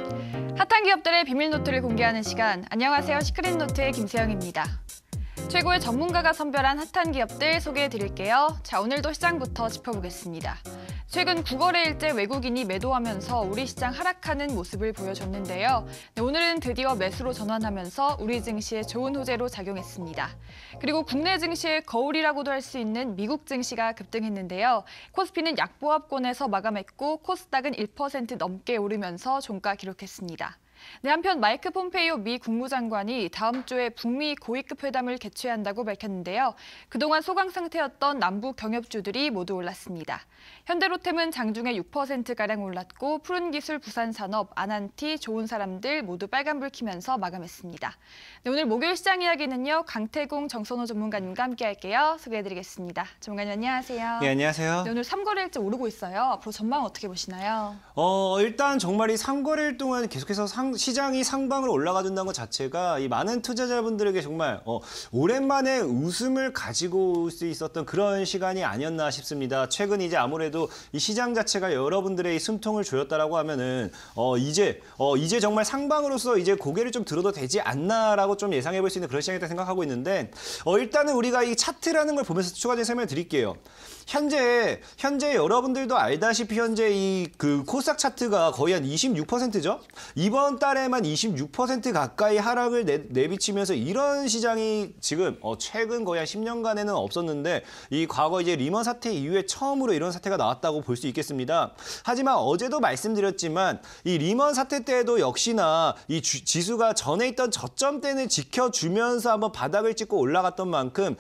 핫한 기업들의 비밀 노트를 공개하는 시간. 안녕하세요. 시크릿 노트의 김세영입니다. 최고의 전문가가 선별한 핫한 기업들 소개해드릴게요. 자, 오늘도 시장부터 짚어보겠습니다. 최근 9거래일째 외국인이 매도하면서 우리 시장 하락하는 모습을 보여줬는데요. 오늘은 드디어 매수로 전환하면서 우리 증시에 좋은 호재로 작용했습니다. 그리고 국내 증시의 거울이라고도 할 수 있는 미국 증시가 급등했는데요. 코스피는 약보합권에서 마감했고 코스닥은 1% 넘게 오르면서 종가 기록했습니다. 한편 마이크 폼페이오 미 국무장관이 다음 주에 북미 고위급 회담을 개최한다고 밝혔는데요. 그동안 소강 상태였던 남부 경협주들이 모두 올랐습니다. 현대로템은 장중에 6%가량 올랐고 푸른기술, 부산산업, 아난티, 좋은 사람들 모두 빨간불 켜면서 마감했습니다. 오늘 목요일 시장 이야기는요. 강태공, 정선호 전문가님과 함께할게요. 소개해드리겠습니다. 전문가님 안녕하세요. 네, 안녕하세요. 오늘 3거래일째 오르고 있어요. 앞으로 전망 어떻게 보시나요? 일단 정말 이 3거래일 동안 계속해서 시장이 상방으로 올라가준다는 것 자체가 이 많은 투자자분들에게 정말 오랜만에 웃음을 가지고 올 수 있었던 그런 시간이 아니었나 싶습니다. 최근 이제 아무래도 이 시장 자체가 여러분들의 이 숨통을 조였다라고 하면은 이제 정말 상방으로서 이제 고개를 좀 들어도 되지 않나라고 좀 예상해 볼 수 있는 그런 시장이다 생각하고 있는데 일단은 우리가 이 차트라는 걸 보면서 추가적인 설명을 드릴게요. 현재 여러분들도 알다시피 현재 이 코스닥 차트가 거의 한 26%죠. 이번 달에만 26% 가까이 하락을 내비치면서 이런 시장이 지금 최근 거의 한 10년간에는 없었는데 이 과거 이제 리먼 사태 이후에 처음으로 이런 사태가 나왔다고 볼 수 있겠습니다. 하지만 어제도 말씀드렸지만 이 리먼 사태 때에도 역시나 이 지수가 전에 있던 저점대는 지켜주면서 한번 바닥을 찍고 올라갔던 만큼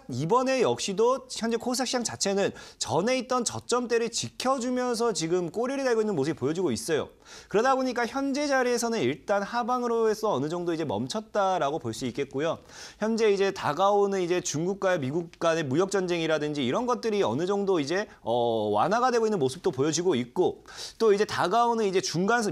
이번에 역시도 현재 코스닥 시장 자체는 전에 있던 저점대를 지켜주면서 지금 꼬리를 달고 있는 모습이 보여주고 있어요. 그러다 보니까 현재 자리에서는 일단 하방으로 해서 어느 정도 이제 멈췄다라고 볼 수 있겠고요. 현재 이제 다가오는 이제 중국과 미국 간의 무역 전쟁이라든지 이런 것들이 어느 정도 이제 완화가 되고 있는 모습도 보여지고 있고 또 이제 다가오는 이제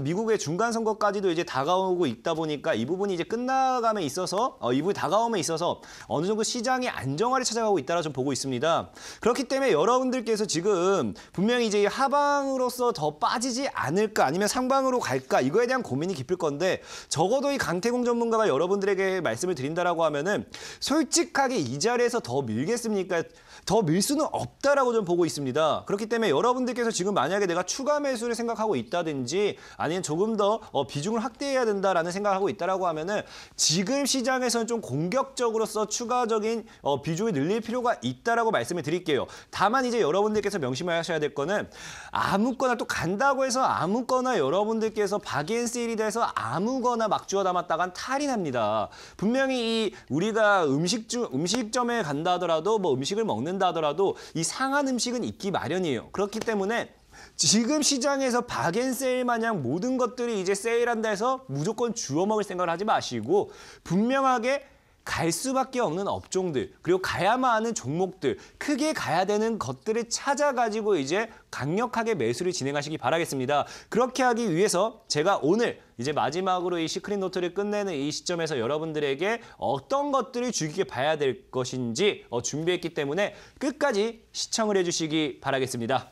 미국의 중간 선거까지도 이제 다가오고 있다 보니까 이 부분이 이제 끝나감에 있어서 이 부분이 다가옴에 있어서 어느 정도 시장이 안정화를 찾아가고 있다라 좀 보고 있습니다. 그렇기 때문에 여러분들께서 지금 분명히 이제 하방으로서 더 빠지지 않을까 아니면 상방으로 갈까 이거에 대한 고민이 깊을 건데 적어도 이 강태공 전문가가 여러분들에게 말씀을 드린다라고 하면은 솔직하게 이 자리에서 더 밀겠습니까? 더 밀 수는 없다라고 좀 보고 있습니다. 그렇기 때문에 여러분들께서 지금 만약에 내가 추가 매수를 생각하고 있다든지 아니면 조금 더 비중을 확대해야 된다라는 생각을 하고 있다라고 하면은 지금 시장에서는 좀 공격적으로서 추가적인 비중을 늘릴 필요가 있다라고 말씀을 드릴게요. 다만 이제 여러분들께서 명심하셔야 될 거는 아무거나 또 간다고 해서 아무거나 여러분들께서 바기앤세일이 돼서 아무거나 막 주워 담았다간 탈이 납니다. 분명히 우리가 음식점에 간다 하더라도 뭐 음식을 먹는다 하더라도 이 상한 음식은 있기 마련이에요. 그렇기 때문에 지금 시장에서 바겐세일 마냥 모든 것들이 이제 세일한다 해서 무조건 주워 먹을 생각을 하지 마시고 분명하게 갈 수밖에 없는 업종들 그리고 가야만 하는 종목들 크게 가야 되는 것들을 찾아가지고 이제 강력하게 매수를 진행하시기 바라겠습니다. 그렇게 하기 위해서 제가 오늘 이제 마지막으로 이 시크릿 노트를 끝내는 이 시점에서 여러분들에게 어떤 것들을 주의 깊게 봐야 될 것인지 준비했기 때문에 끝까지 시청을 해주시기 바라겠습니다.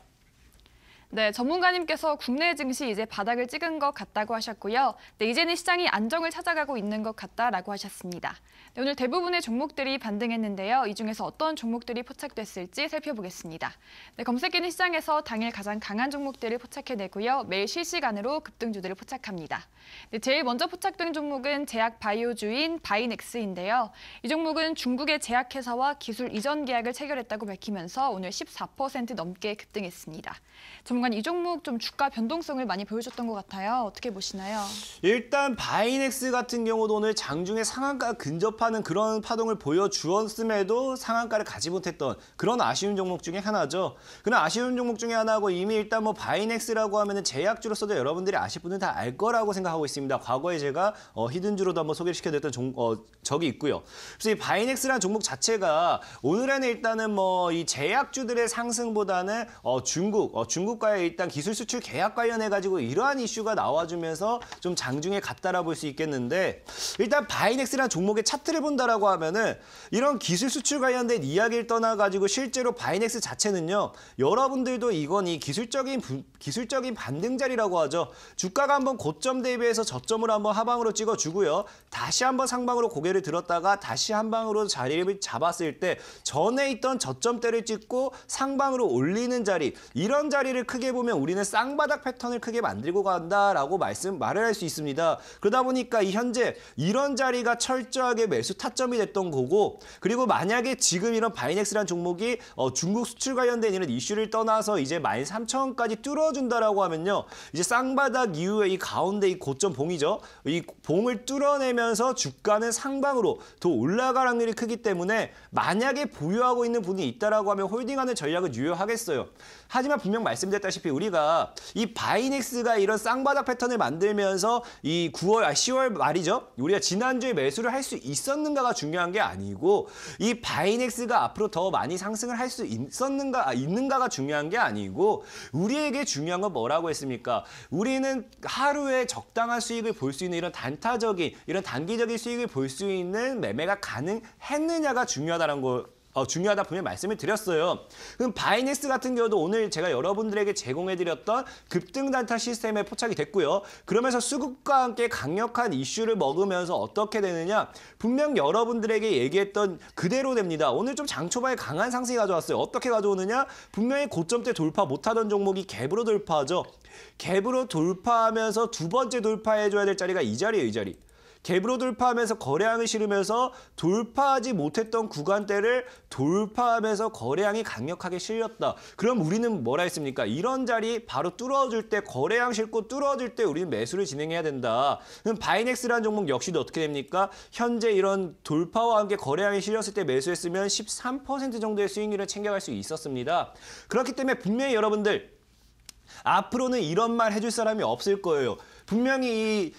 네, 전문가님께서 국내 증시 이제 바닥을 찍은 것 같다고 하셨고요. 네, 이제는 시장이 안정을 찾아가고 있는 것 같다라고 하셨습니다. 네, 오늘 대부분의 종목들이 반등했는데요. 이 중에서 어떤 종목들이 포착됐을지 살펴보겠습니다. 네, 검색기는 시장에서 당일 가장 강한 종목들을 포착해내고요. 매일 실시간으로 급등주들을 포착합니다. 네, 제일 먼저 포착된 종목은 제약 바이오주인 바이넥스인데요. 이 종목은 중국의 제약회사와 기술 이전 계약을 체결했다고 밝히면서 오늘 14% 넘게 급등했습니다. 전문가님, 이 종목 좀 주가 변동성을 많이 보여줬던 것 같아요. 어떻게 보시나요? 일단 바이넥스 같은 경우도 오늘 장중에 상한가 근접하는 그런 파동을 보여주었음에도 상한가를 가지 못했던 그런 아쉬운 종목 중에 하나죠. 그런 아쉬운 종목 중에 하나고 이미 일단 뭐 바이넥스라고 하면은 제약주로서도 여러분들이 아실 분은 다 알 거라고 생각하고 있습니다. 과거에 제가 히든주로도 한번 소개시켜드렸던 적이 있고요. 그래서 이 바이넥스라는 종목 자체가 오늘에는 일단은 뭐 이 제약주들의 상승보다는 중국과 주가의 일단 기술 수출 계약 관련해가지고 이러한 이슈가 나와주면서 좀 장중에 갔다라 볼 수 있겠는데 일단 바이넥스라는 종목의 차트를 본다라고 하면은 이런 기술 수출 관련된 이야기를 떠나가지고 실제로 바이넥스 자체는요. 여러분들도 이건 이 기술적인 반등자리라고 하죠. 주가가 한번 고점 대비해서 저점을 한번 하방으로 찍어주고요. 다시 한번 상방으로 고개를 들었다가 다시 한방으로 자리를 잡았을 때 전에 있던 저점대를 찍고 상방으로 올리는 자리 이런 자리를 크게 보면 우리는 쌍바닥 패턴을 크게 만들고 간다라고 말을 할 수 있습니다. 그러다 보니까 이 현재 이런 자리가 철저하게 매수 타점이 됐던 거고 그리고 만약에 지금 이런 바이넥스라는 종목이 중국 수출 관련된 이런 이슈를 떠나서 이제 13,000원까지 뚫어준다라고 하면요. 이제 쌍바닥 이후에 이 가운데 이 고점 봉이죠. 이 봉을 뚫어내면서 주가는 상방으로 더 올라갈 확률이 크기 때문에 만약에 보유하고 있는 분이 있다라고 하면 홀딩하는 전략은 유효하겠어요. 하지만 분명 말씀드렸다시피 우리가 이 바이넥스가 이런 쌍바닥 패턴을 만들면서 이 10월 말이죠. 우리가 지난주에 매수를 할 수 있었는가가 중요한 게 아니고 이 바이넥스가 앞으로 더 많이 상승을 할 수 있는가가 중요한 게 아니고 우리에게 중요한 건 뭐라고 했습니까? 우리는 하루에 적당한 수익을 볼 수 있는 이런 단타적인 이런 단기적인 수익을 볼 수 있는 매매가 가능했느냐가 중요하다는 거. 중요하다 분명히 말씀을 드렸어요. 그럼 바이넥스 같은 경우도 오늘 제가 여러분들에게 제공해드렸던 급등 단타 시스템에 포착이 됐고요. 그러면서 수급과 함께 강력한 이슈를 먹으면서 어떻게 되느냐? 분명 여러분들에게 얘기했던 그대로 됩니다. 오늘 좀 장초반에 강한 상승이 가져왔어요. 어떻게 가져오느냐? 분명히 고점대 돌파 못하던 종목이 갭으로 돌파하죠. 갭으로 돌파하면서 두 번째 돌파해줘야 될 자리가 이 자리예요. 이 자리. 갭으로 돌파하면서 거래량을 실으면서 돌파하지 못했던 구간대를 돌파하면서 거래량이 강력하게 실렸다. 그럼 우리는 뭐라 했습니까? 이런 자리 바로 뚫어줄 때 거래량 실고 뚫어줄 때 우리는 매수를 진행해야 된다. 그럼 바이넥스라는 종목 역시도 어떻게 됩니까? 현재 이런 돌파와 함께 거래량이 실렸을 때 매수했으면 13% 정도의 수익률을 챙겨갈 수 있었습니다. 그렇기 때문에 분명히 여러분들 앞으로는 이런 말 해줄 사람이 없을 거예요. 분명히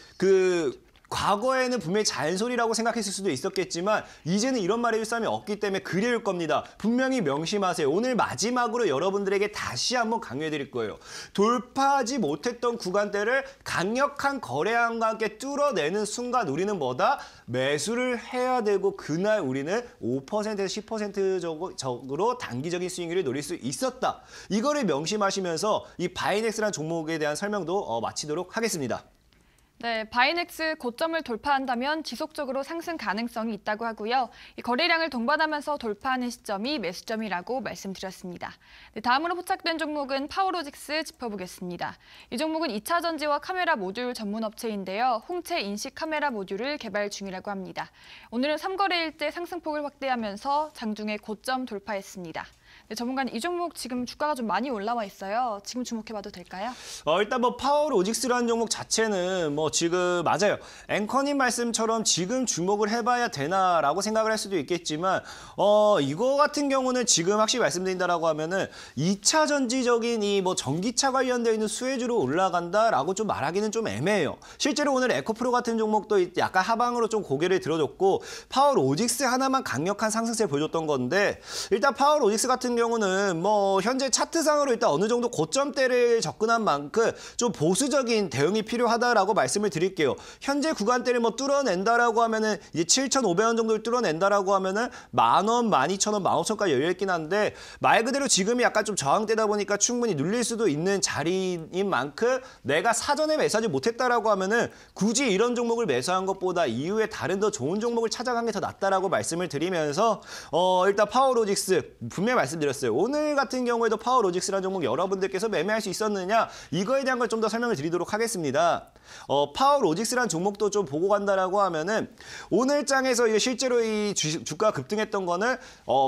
과거에는 분명히 잔소리라고 생각했을 수도 있었겠지만 이제는 이런 말 해줄 사람이 없기 때문에 그리울 겁니다. 분명히 명심하세요. 오늘 마지막으로 여러분들에게 다시 한번 강조해드릴 거예요. 돌파하지 못했던 구간대를 강력한 거래량과 함께 뚫어내는 순간 우리는 뭐다? 매수를 해야 되고 그날 우리는 5%에서 10%적으로 단기적인 수익률을 노릴 수 있었다. 이거를 명심하시면서 이 바이넥스라는 종목에 대한 설명도 마치도록 하겠습니다. 네, 바이넥스 고점을 돌파한다면 지속적으로 상승 가능성이 있다고 하고요. 이 거래량을 동반하면서 돌파하는 시점이 매수점이라고 말씀드렸습니다. 네, 다음으로 포착된 종목은 파워로직스 짚어보겠습니다. 이 종목은 2차 전지와 카메라 모듈 전문 업체인데요. 홍채 인식 카메라 모듈을 개발 중이라고 합니다. 오늘은 3거래일째 상승폭을 확대하면서 장중에 고점 돌파했습니다. 네, 전문가님, 이 종목 지금 주가가 좀 많이 올라와 있어요. 지금 주목해봐도 될까요? 일단 파워로직스라는 종목 자체는 지금 맞아요. 앵커님 말씀처럼 지금 주목을 해봐야 되나라고 생각을 할 수도 있겠지만 이거 같은 경우는 지금 확실히 말씀드린다라고 하면은 2차 전지적인 이 전기차 관련되어 있는 수혜주로 올라간다라고 좀 말하기는 좀 애매해요. 실제로 오늘 에코프로 같은 종목도 약간 하방으로 좀 고개를 들어줬고 파워로직스 하나만 강력한 상승세를 보여줬던 건데 일단 파워로직스 같은 경우는 현재 차트상으로 일단 어느 정도 고점대를 접근한 만큼 좀 보수적인 대응이 필요하다라고 말씀을 드릴게요. 현재 구간대를 뚫어낸다라고 하면은 이제 7,500원 정도를 뚫어낸다라고 하면은 10,000원, 12,000원, 15,000원까지 열려있긴 한데 말 그대로 지금이 약간 좀 저항대다 보니까 충분히 눌릴 수도 있는 자리인 만큼 내가 사전에 매수하지 못했다라고 하면은 굳이 이런 종목을 매수한 것보다 이후에 다른 더 좋은 종목을 찾아간 게 더 낫다라고 말씀을 드리면서 일단 파워로직스 분명히 말씀드렸어요. 오늘 같은 경우에도 파워로직스라는 종목 여러분들께서 매매할 수 있었느냐 이거에 대한 걸 좀 더 설명을 드리도록 하겠습니다. 파워로직스라는 종목도 좀 보고 간다라고 하면은 오늘 장에서 실제로 이 주가가 급등했던 거는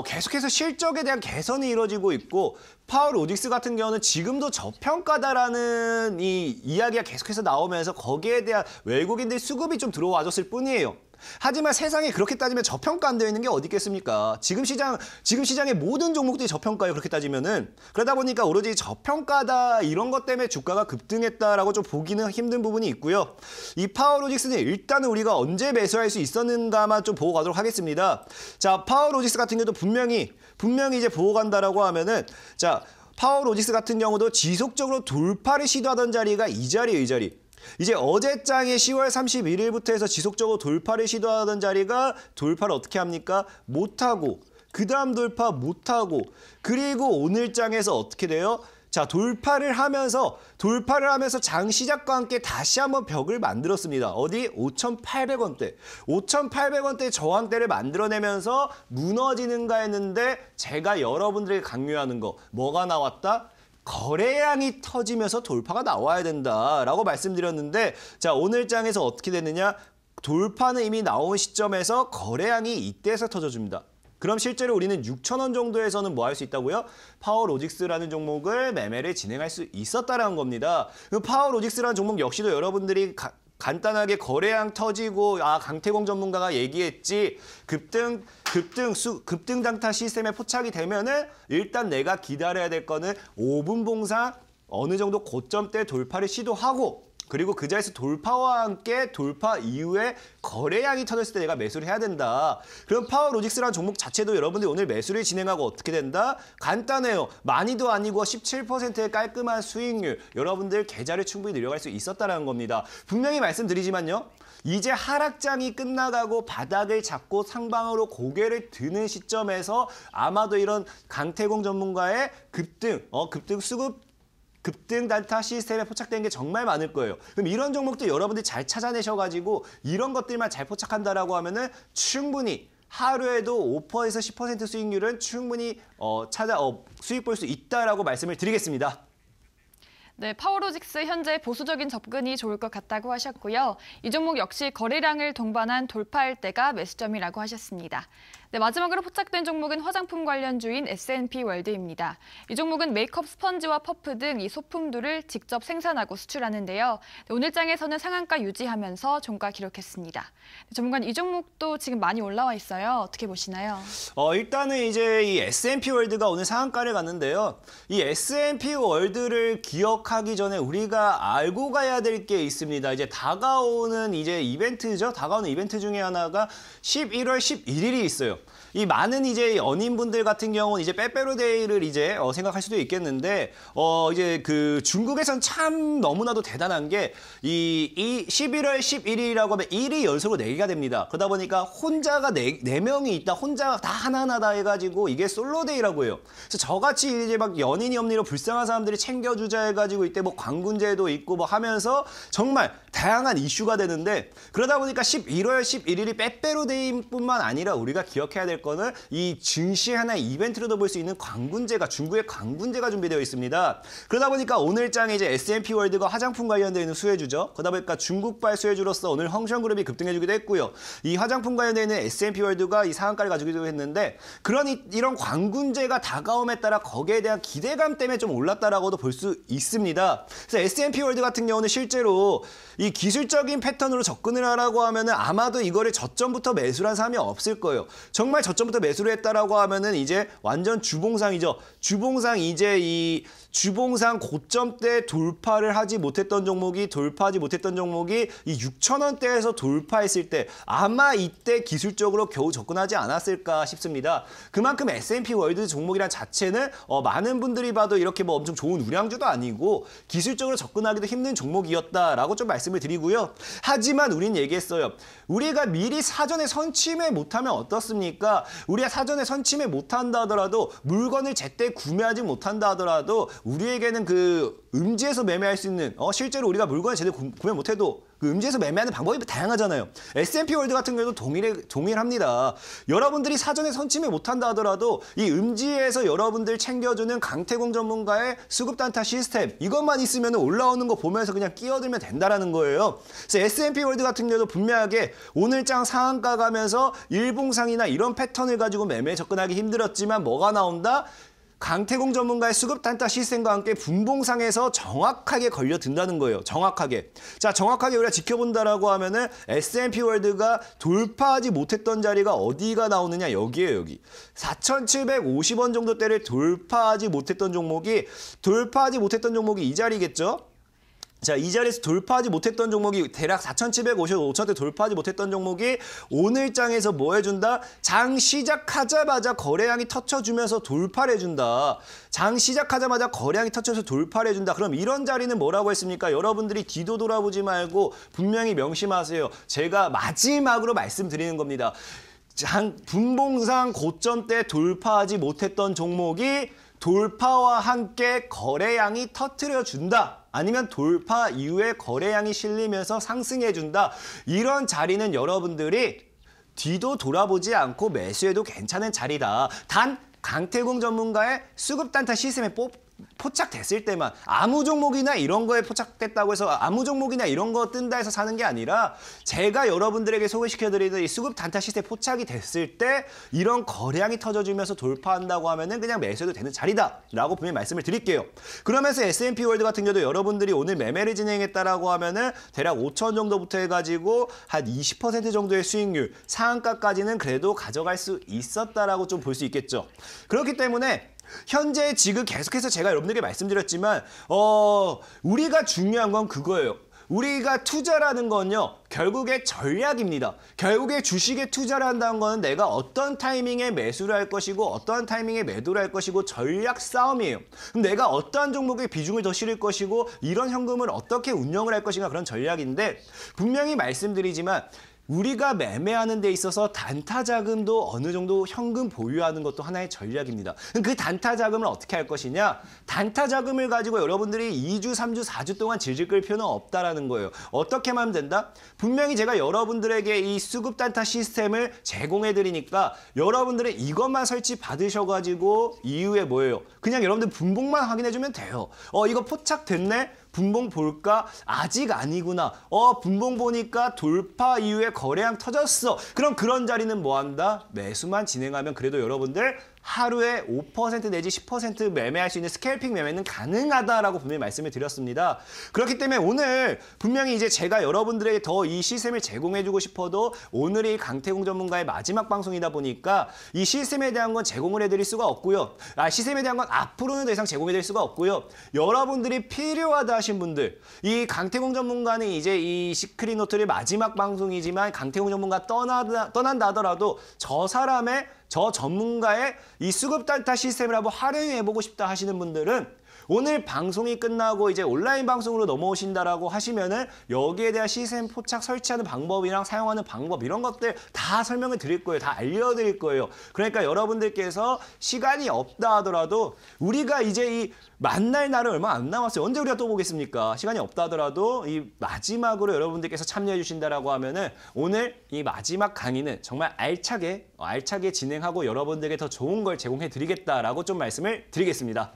계속해서 실적에 대한 개선이 이루어지고 있고 파워로직스 같은 경우는 지금도 저평가다라는 이 이야기가 계속해서 나오면서 거기에 대한 외국인들 수급이 좀 들어와줬을 뿐이에요. 하지만 세상에 그렇게 따지면 저평가 안 되어 있는 게 어디 있겠습니까? 지금 시장의 모든 종목들이 저평가예요. 그렇게 따지면은. 그러다 보니까 오로지 저평가다 이런 것 때문에 주가가 급등했다라고 좀 보기는 힘든 부분이 있고요. 이 파워로직스는 일단은 우리가 언제 매수할 수 있었는가만 좀 보고 가도록 하겠습니다. 자, 파워로직스 같은 경우도 분명히 이제 보고 간다라고 하면은 파워로직스 같은 경우도 지속적으로 돌파를 시도하던 자리가 이 자리예요, 이 자리. 이제 어제장에 10월 31일부터 해서 지속적으로 돌파를 시도하던 자리가 돌파를 어떻게 합니까? 못하고, 그 다음 돌파 못하고, 그리고 오늘장에서 어떻게 돼요? 자, 돌파를 하면서 장 시작과 함께 다시 한번 벽을 만들었습니다. 어디? 5,800원대. 5,800원대 저항대를 만들어내면서 무너지는가 했는데 제가 여러분들에게 강요하는 거 뭐가 나왔다? 거래량이 터지면서 돌파가 나와야 된다라고 말씀드렸는데 자, 오늘 장에서 어떻게 됐느냐? 돌파는 이미 나온 시점에서 거래량이 이때에서 터져줍니다. 그럼 실제로 우리는 6,000원 정도에서는 뭐 할 수 있다고요? 파워로직스라는 종목을 매매를 진행할 수 있었다라는 겁니다. 그 파워로직스라는 종목 역시도 여러분들이 간단하게 거래량 터지고 강태공 전문가가 얘기했지 급등 단타 시스템에 포착이 되면은 일단 내가 기다려야 될 거는 5분 봉상 어느 정도 고점대 돌파를 시도하고 그리고 그 자리에서 돌파와 함께 돌파 이후에 거래량이 터졌을 때 내가 매수를 해야 된다. 그럼 파워로직스라는 종목 자체도 여러분들이 오늘 매수를 진행하고 어떻게 된다? 간단해요. 많이도 아니고 17%의 깔끔한 수익률. 여러분들 계좌를 충분히 늘려갈 수 있었다는 겁니다. 분명히 말씀드리지만요. 이제 하락장이 끝나가고 바닥을 잡고 상방으로 고개를 드는 시점에서 아마도 이런 강태공 전문가의 급등 단타 시스템에 포착된 게 정말 많을 거예요. 그럼 이런 종목도 여러분들이 잘 찾아내셔가지고 이런 것들만 잘 포착한다라고 하면은 충분히 하루에도 5%에서 10% 수익률은 충분히 수익 볼 수 있다라고 말씀을 드리겠습니다. 네, 파워로직스 현재 보수적인 접근이 좋을 것 같다고 하셨고요. 이 종목 역시 거래량을 동반한 돌파할 때가 매수점이라고 하셨습니다. 네, 마지막으로 포착된 종목은 화장품 관련주인 S&P 월드입니다. 이 종목은 메이크업 스펀지와 퍼프 등 이 소품들을 직접 생산하고 수출하는데요. 네, 오늘 장에서는 상한가 유지하면서 종가 기록했습니다. 네, 전문가님, 이 종목도 지금 많이 올라와 있어요. 어떻게 보시나요? 일단은 이제 이 S&P 월드가 오늘 상한가를 갔는데요. 이 S&P 월드를 기억하기 전에 우리가 알고 가야 될 게 있습니다. 이제 다가오는 이벤트죠. 다가오는 이벤트 중에 하나가 11월 11일이 있어요. 이 많은 이제 연인분들 같은 경우는 이제 빼빼로데이를 이제 생각할 수도 있겠는데 이제 그 중국에선 참 너무나도 대단한 게 이 11월 11일이라고 하면 1이 연속으로 4개가 됩니다. 그러다 보니까 혼자가 4명이 있다. 혼자가 다 하나하나 다 해가지고 이게 솔로데이라고 해요. 그래서 저같이 이제 막 연인이 없니로 불쌍한 사람들이 챙겨주자 해가지고 이때 뭐 광군제도 있고 뭐 하면서 정말 다양한 이슈가 되는데 그러다 보니까 11월 11일이 빼빼로데이뿐만 아니라 우리가 기억해야 될 거는 이 증시 하나의 이벤트로도 볼 수 있는 광군제가 중국의 광군제가 준비되어 있습니다. 그러다 보니까 오늘 장에 이제 S&P 월드가 화장품 관련되어 있는 수혜주죠. 그러다 보니까 중국발 수혜주로서 오늘 헝션그룹이 급등해주기도 했고요. 이 화장품 관련되어 있는 S&P 월드가 이 상한가를 가지기도 했는데 이런 광군제가 다가옴에 따라 거기에 대한 기대감 때문에 좀 올랐다라고도 볼 수 있습니다. 그래서 S&P 월드 같은 경우는 실제로 이 기술적인 패턴으로 접근을 하라고 하면은 아마도 이거를 저점부터 매수를 한 사람이 없을 거예요. 정말 저점부터 매수를 했다라고 하면은 이제 완전 주봉상이죠. 주봉상 고점대 돌파를 하지 못했던 종목이 이 6,000원대에서 돌파했을 때 아마 이때 기술적으로 겨우 접근하지 않았을까 싶습니다. 그만큼 S&P 월드 종목이란 자체는 많은 분들이 봐도 이렇게 뭐 엄청 좋은 우량주도 아니고 기술적으로 접근하기도 힘든 종목이었다라고 좀 말씀을 드리고요. 하지만 우린 얘기했어요. 우리가 미리 사전에 선침해 못하면 어떻습니까? 우리가 사전에 선침해 못한다 하더라도 물건을 제때 구매하지 못한다 하더라도 우리에게는 그 음지에서 매매할 수 있는 실제로 우리가 물건을 제대로 구매 못해도 그 음지에서 매매하는 방법이 다양하잖아요. S&P 월드 같은 경우도 동일합니다. 여러분들이 사전에 선침을 못한다 하더라도 이 음지에서 여러분들 챙겨주는 강태공 전문가의 수급 단타 시스템 이것만 있으면 올라오는 거 보면서 그냥 끼어들면 된다라는 거예요. 그래서 S&P 월드 같은 경우도 분명하게 오늘 장 상한가 가면서 일봉상이나 이런 패턴을 가지고 매매에 접근하기 힘들었지만 뭐가 나온다? 강태공 전문가의 수급 단타 시스템과 함께 분봉상에서 정확하게 걸려든다는 거예요. 정확하게. 자, 정확하게 우리가 지켜본다라고 하면은 S&P 월드가 돌파하지 못했던 자리가 어디가 나오느냐? 여기에요, 여기. 4,750원 정도대를 돌파하지 못했던 종목이 이 자리겠죠? 자, 이 자리에서 돌파하지 못했던 종목이 대략 4,750, 5,000대 돌파하지 못했던 종목이 오늘 장에서 뭐 해준다? 장 시작하자마자 거래량이 터쳐주면서 돌파를 해준다. 장 시작하자마자 거래량이 터쳐서 돌파를 해준다. 그럼 이런 자리는 뭐라고 했습니까? 여러분들이 뒤도 돌아보지 말고 분명히 명심하세요. 제가 마지막으로 말씀드리는 겁니다. 분봉상 고점 때 돌파하지 못했던 종목이 돌파와 함께 거래량이 터트려준다. 아니면 돌파 이후에 거래량이 실리면서 상승해준다. 이런 자리는 여러분들이 뒤도 돌아보지 않고 매수해도 괜찮은 자리다. 단 강태공 전문가의 수급 단타 시스템에 포착됐을 때만 아무 종목이나 이런 거에 포착됐다고 해서 아무 종목이나 이런 거 뜬다 해서 사는 게 아니라 제가 여러분들에게 소개시켜드리는 이 수급 단타 시스템 포착이 됐을 때 이런 거래량이 터져주면서 돌파한다고 하면은 그냥 매수해도 되는 자리다라고 분명히 말씀을 드릴게요. 그러면서 S&P 월드 같은 경우도 여러분들이 오늘 매매를 진행했다라고 하면은 대략 5천 정도부터 해가지고 한 20% 정도의 수익률 상한가까지는 그래도 가져갈 수 있었다라고 좀 볼 수 있겠죠. 그렇기 때문에 현재 지금 계속해서 제가 여러분들에게 말씀드렸지만 우리가 중요한 건 그거예요. 우리가 투자라는 건요. 결국에 전략입니다. 결국에 주식에 투자를 한다는 거는 내가 어떤 타이밍에 매수를 할 것이고 어떠한 타이밍에 매도를 할 것이고 전략 싸움이에요. 그럼 내가 어떠한 종목에 비중을 더 실을 것이고 이런 현금을 어떻게 운영을 할 것인가 그런 전략인데 분명히 말씀드리지만 우리가 매매하는 데 있어서 단타 자금도 어느 정도 현금 보유하는 것도 하나의 전략입니다. 그 단타 자금을 어떻게 할 것이냐? 단타 자금을 가지고 여러분들이 2주, 3주, 4주 동안 질질 끌 필요는 없다라는 거예요. 어떻게 하면 된다? 분명히 제가 여러분들에게 이 수급 단타 시스템을 제공해 드리니까 여러분들은 이것만 설치 받으셔가지고 이후에 뭐예요? 그냥 여러분들 분봉만 확인해 주면 돼요. 이거 포착됐네? 분봉 볼까? 아직 아니구나. 분봉 보니까 돌파 이후에 거래량 터졌어. 그럼 그런 자리는 뭐 한다? 매수만 진행하면 그래도 여러분들 하루에 5% 내지 10% 매매할 수 있는 스캘핑 매매는 가능하다라고 분명히 말씀을 드렸습니다. 그렇기 때문에 오늘 분명히 이제 제가 여러분들에게 더 이 시스템을 제공해주고 싶어도 오늘이 강태공 전문가의 마지막 방송이다 보니까 이 시스템에 대한 건 제공을 해드릴 수가 없고요. 시스템에 대한 건 앞으로는 더 이상 제공해드릴 수가 없고요. 여러분들이 필요하다 하신 분들, 이 강태공 전문가는 이제 이 시크릿 노트를 마지막 방송이지만 강태공 전문가 떠난다 하더라도 저 전문가의 이 수급 단타 시스템을 한번 활용해보고 싶다 하시는 분들은 오늘 방송이 끝나고 이제 온라인 방송으로 넘어오신다라고 하시면은 여기에 대한 시스템 포착 설치하는 방법이랑 사용하는 방법 이런 것들 다 설명을 드릴 거예요. 다 알려드릴 거예요. 그러니까 여러분들께서 시간이 없다 하더라도 우리가 이제 이 만날 날은 얼마 안 남았어요. 언제 우리가 또 보겠습니까? 시간이 없다 하더라도 이 마지막으로 여러분들께서 참여해 주신다라고 하면은 오늘 이 마지막 강의는 정말 알차게 진행하고 여러분들에게 더 좋은 걸 제공해 드리겠다라고 좀 말씀을 드리겠습니다.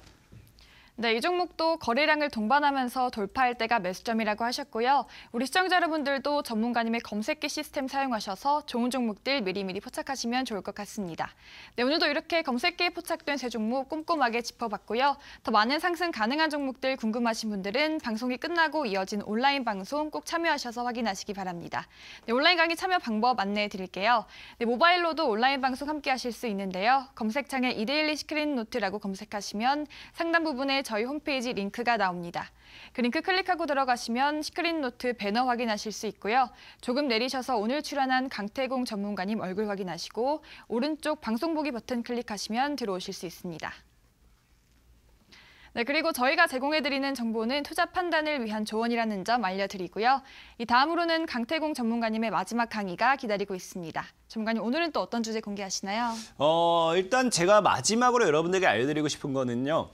네, 이 종목도 거래량을 동반하면서 돌파할 때가 매수점이라고 하셨고요. 우리 시청자 여러분들도 전문가님의 검색기 시스템 사용하셔서 좋은 종목들 미리미리 포착하시면 좋을 것 같습니다. 네, 오늘도 이렇게 검색기에 포착된 세 종목 꼼꼼하게 짚어봤고요. 더 많은 상승 가능한 종목들 궁금하신 분들은 방송이 끝나고 이어진 온라인 방송 꼭 참여하셔서 확인하시기 바랍니다. 네, 온라인 강의 참여 방법 안내해 드릴게요. 네, 모바일로도 온라인 방송 함께 하실 수 있는데요. 검색창에 이데일리 시크릿 노트라고 검색하시면 상단 부분에 저희 홈페이지 링크가 나옵니다. 그 링크 클릭하고 들어가시면 시크릿 노트 배너 확인하실 수 있고요. 조금 내리셔서 오늘 출연한 강태공 전문가님 얼굴 확인하시고 오른쪽 방송 보기 버튼 클릭하시면 들어오실 수 있습니다. 네, 그리고 저희가 제공해드리는 정보는 투자 판단을 위한 조언이라는 점 알려드리고요. 이 다음으로는 강태공 전문가님의 마지막 강의가 기다리고 있습니다. 전문가님, 오늘은 또 어떤 주제 공개하시나요? 일단 제가 마지막으로 여러분들에게 알려드리고 싶은 거는요.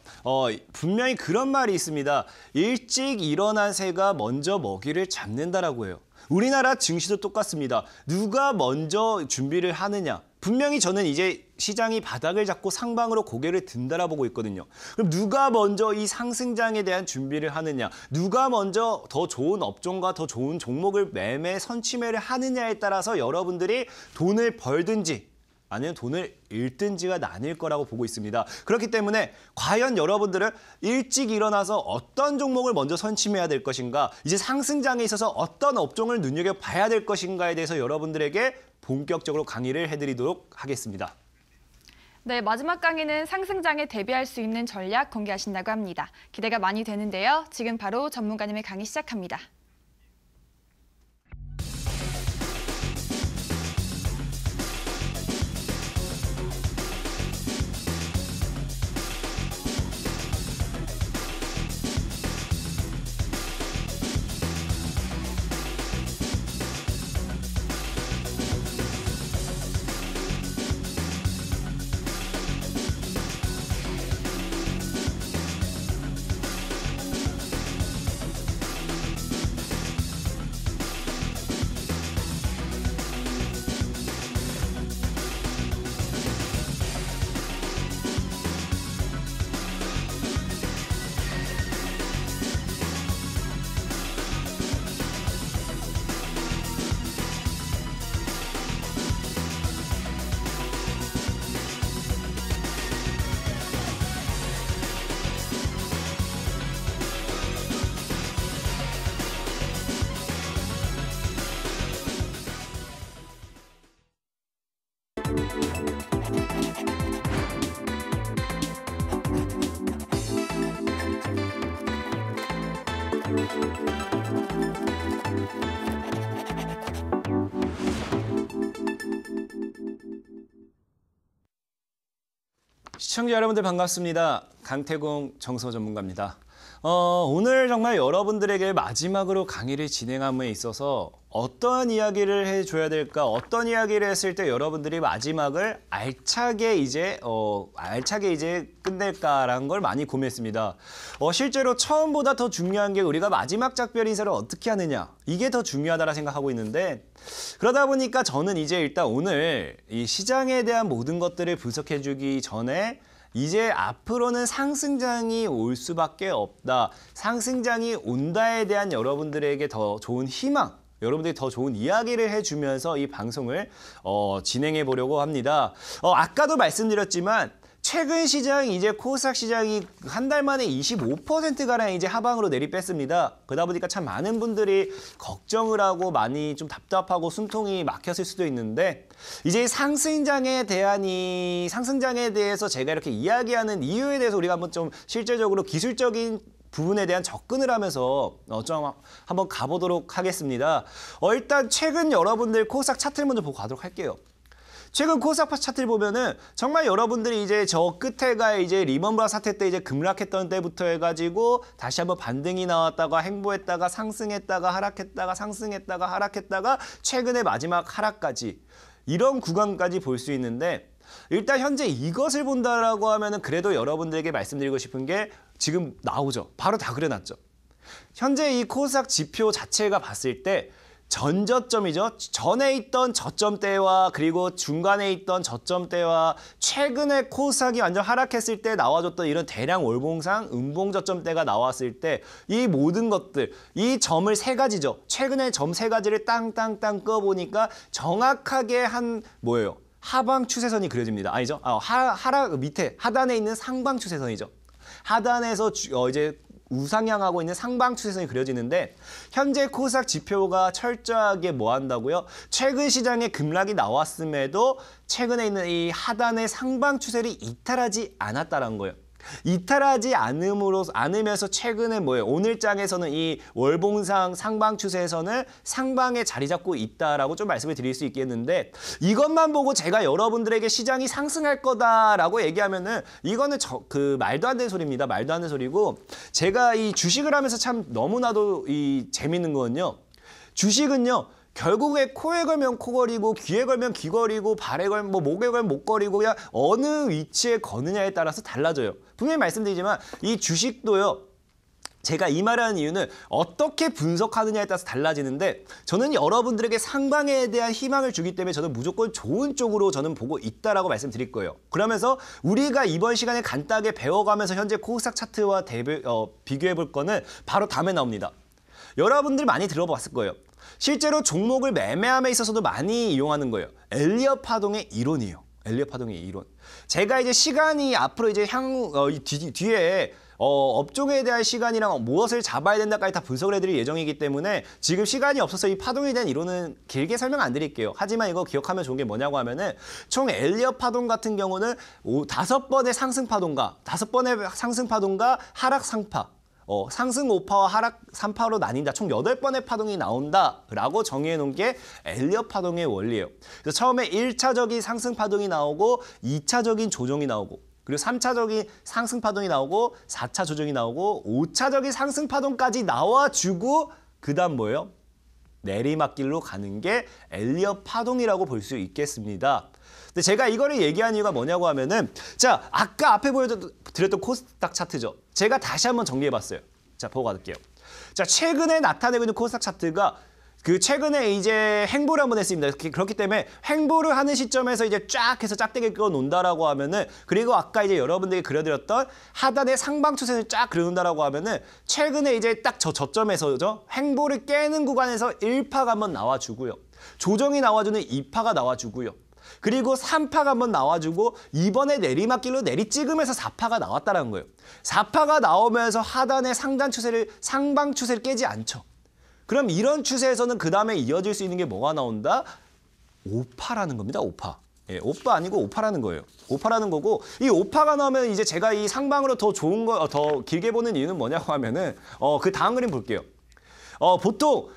분명히 그런 말이 있습니다. 일찍 일어난 새가 먼저 먹이를 잡는다라고 해요. 우리나라 증시도 똑같습니다. 누가 먼저 준비를 하느냐. 분명히 저는 이제 시장이 바닥을 잡고 상방으로 고개를 든다라보고 있거든요. 그럼 누가 먼저 이 상승장에 대한 준비를 하느냐, 누가 먼저 더 좋은 업종과 더 좋은 종목을 매매, 선취매를 하느냐에 따라서 여러분들이 돈을 벌든지 아니면 돈을 잃든지가 나뉠 거라고 보고 있습니다. 그렇기 때문에 과연 여러분들은 일찍 일어나서 어떤 종목을 먼저 선취해야 될 것인가, 이제 상승장에 있어서 어떤 업종을 눈여겨봐야 될 것인가에 대해서 여러분들에게 본격적으로 강의를 해드리도록 하겠습니다. 네, 마지막 강의는 상승장에 대비할 수 있는 전략 공개하신다고 합니다. 기대가 많이 되는데요. 지금 바로 전문가님의 강의 시작합니다. 시청자 여러분들 반갑습니다. 강태공 정서 전문가입니다. 오늘 정말 여러분들에게 마지막으로 강의를 진행함에 있어서 어떠한 이야기를 해줘야 될까, 어떤 이야기를 했을 때 여러분들이 마지막을 알차게 이제 끝낼까라는 걸 많이 고민했습니다. 실제로 처음보다 더 중요한 게 우리가 마지막 작별 인사를 어떻게 하느냐, 이게 더 중요하다라 생각하고 있는데, 그러다 보니까 저는 이제 일단 오늘 이 시장에 대한 모든 것들을 분석해주기 전에 이제 앞으로는 상승장이 올 수밖에 없다. 상승장이 온다에 대한 여러분들에게 더 좋은 희망, 여러분들이 더 좋은 이야기를 해주면서 이 방송을 진행해 보려고 합니다. 아까도 말씀드렸지만 최근 시장 이제 코스닥 시장이 한 달 만에 25%가량 이제 하방으로 내리뺐습니다. 그러다 보니까 참 많은 분들이 걱정을 하고 많이 좀 답답하고 숨통이 막혔을 수도 있는데, 이제 상승장에 대해서 제가 이렇게 이야기하는 이유에 대해서 우리가 한번 좀 실제적으로 기술적인 부분에 대한 접근을 하면서 좀 한번 가보도록 하겠습니다. 일단 최근 여러분들 코스닥 차트를 먼저 보고 가도록 할게요. 최근 코스닥 차트를 보면은 정말 여러분들이 이제 저 끝에가 이제 리먼브라 사태 때 이제 급락했던 때부터 해가지고 다시 한번 반등이 나왔다가 행보했다가 상승했다가 하락했다가 상승했다가 하락했다가 최근에 마지막 하락까지, 이런 구간까지 볼 수 있는데, 일단 현재 이것을 본다라고 하면은 그래도 여러분들에게 말씀드리고 싶은 게 지금 나오죠. 바로 다 그려놨죠. 현재 이 코스닥 지표 자체가 봤을 때 전저점이죠. 전에 있던 저점대와 그리고 중간에 있던 저점대와 최근에 코스닥이 완전 하락했을 때 나와줬던 이런 대량 월봉상 음봉 저점대가 나왔을 때 이 모든 것들, 이 점을 세 가지죠. 최근에 점 세 가지를 땅땅땅 꺼보니까 정확하게 뭐예요? 하방 추세선이 그려집니다. 아니죠? 하락 밑에 하단에 있는 상방 추세선이죠. 하단에서 이제 우상향하고 있는 상방 추세선이 그려지는데, 현재 코스닥 지표가 철저하게 뭐 한다고요? 최근 시장에 급락이 나왔음에도 최근에 있는 이 하단의 상방 추세를 이탈하지 않았다는 거예요. 이탈하지 않으면서 최근에 뭐예요? 오늘 장에서는 이 월봉상 상방 추세선을 상방에 자리 잡고 있다라고 좀 말씀을 드릴 수 있겠는데, 이것만 보고 제가 여러분들에게 시장이 상승할 거다라고 얘기하면은 이거는 말도 안 되는 소리입니다. 말도 안 되는 소리고, 제가 이 주식을 하면서 참 너무나도 재밌는 거는요. 주식은요. 결국에 코에 걸면 코걸이고, 귀에 걸면 귀걸이고, 발에 걸면 목에 걸면 목걸이고, 그냥 어느 위치에 거느냐에 따라서 달라져요. 분명히 말씀드리지만 이 주식도요. 제가 이 말하는 이유는 어떻게 분석하느냐에 따라서 달라지는데, 저는 여러분들에게 상방에 대한 희망을 주기 때문에 저는 무조건 좋은 쪽으로 저는 보고 있다라고 말씀드릴 거예요. 그러면서 우리가 이번 시간에 간단하게 배워가면서 현재 코스닥 차트와 비교해 볼 거는 바로 다음에 나옵니다. 여러분들 많이 들어봤을 거예요. 실제로 종목을 매매함에 있어서도 많이 이용하는 거예요. 엘리엇 파동의 이론이에요. 엘리엇 파동의 이론. 제가 이제 시간이 앞으로 이제 뒤에 업종에 대한 시간이랑 무엇을 잡아야 된다까지 다 분석을 해드릴 예정이기 때문에 지금 시간이 없어서 이 파동에 대한 이론은 길게 설명 안 드릴게요. 하지만 이거 기억하면 좋은 게 뭐냐고 하면은 총 엘리엇 파동 같은 경우는 5번의 상승 파동과 5번의 상승 파동과 하락 상파. 상승 5파와 하락 3파로 나뉜다. 총 8번의 파동이 나온다라고 정의해 놓은 게 엘리엇 파동의 원리예요. 그래서 처음에 1차적인 상승 파동이 나오고 2차적인 조정이 나오고 그리고 3차적인 상승 파동이 나오고 4차 조정이 나오고 5차적인 상승 파동까지 나와주고 그다음 뭐예요? 내리막길로 가는 게 엘리엇 파동이라고 볼 수 있겠습니다. 근데 제가 이거를 얘기한 이유가 뭐냐고 하면은 자, 아까 앞에 보여드렸던 코스닥 차트죠. 제가 다시 한번 정리해봤어요. 자, 보고 갈게요. 자, 최근에 나타내고 있는 코스닥 차트가 그 최근에 이제 횡보를 한번 했습니다. 그렇기 때문에 횡보를 하는 시점에서 이제 쫙 해서 짝대기 끄어 놓는다라고 하면은 그리고 아까 이제 여러분들이 그려드렸던 하단의 상방 추세를 쫙 그려놓는다라고 하면은 최근에 이제 딱 저점에서죠. 횡보를 깨는 구간에서 1파가 한번 나와주고요. 조정이 나와주는 2파가 나와주고요. 그리고 3파가 한번 나와주고 이번에 내리막길로 내리찍으면서 4파가 나왔다는 거예요. 4파가 나오면서 하단의 상방 추세를 깨지 않죠. 그럼 이런 추세에서는 그 다음에 이어질 수 있는 게 뭐가 나온다? 5파라는 겁니다. 5파. 예, 5파 아니고 5파라는 거예요. 5파라는 거고 이 5파가 나오면 이제 제가 이 상방으로 더 좋은 거, 더 길게 보는 이유는 뭐냐고 하면은 그 다음 그림 볼게요. 보통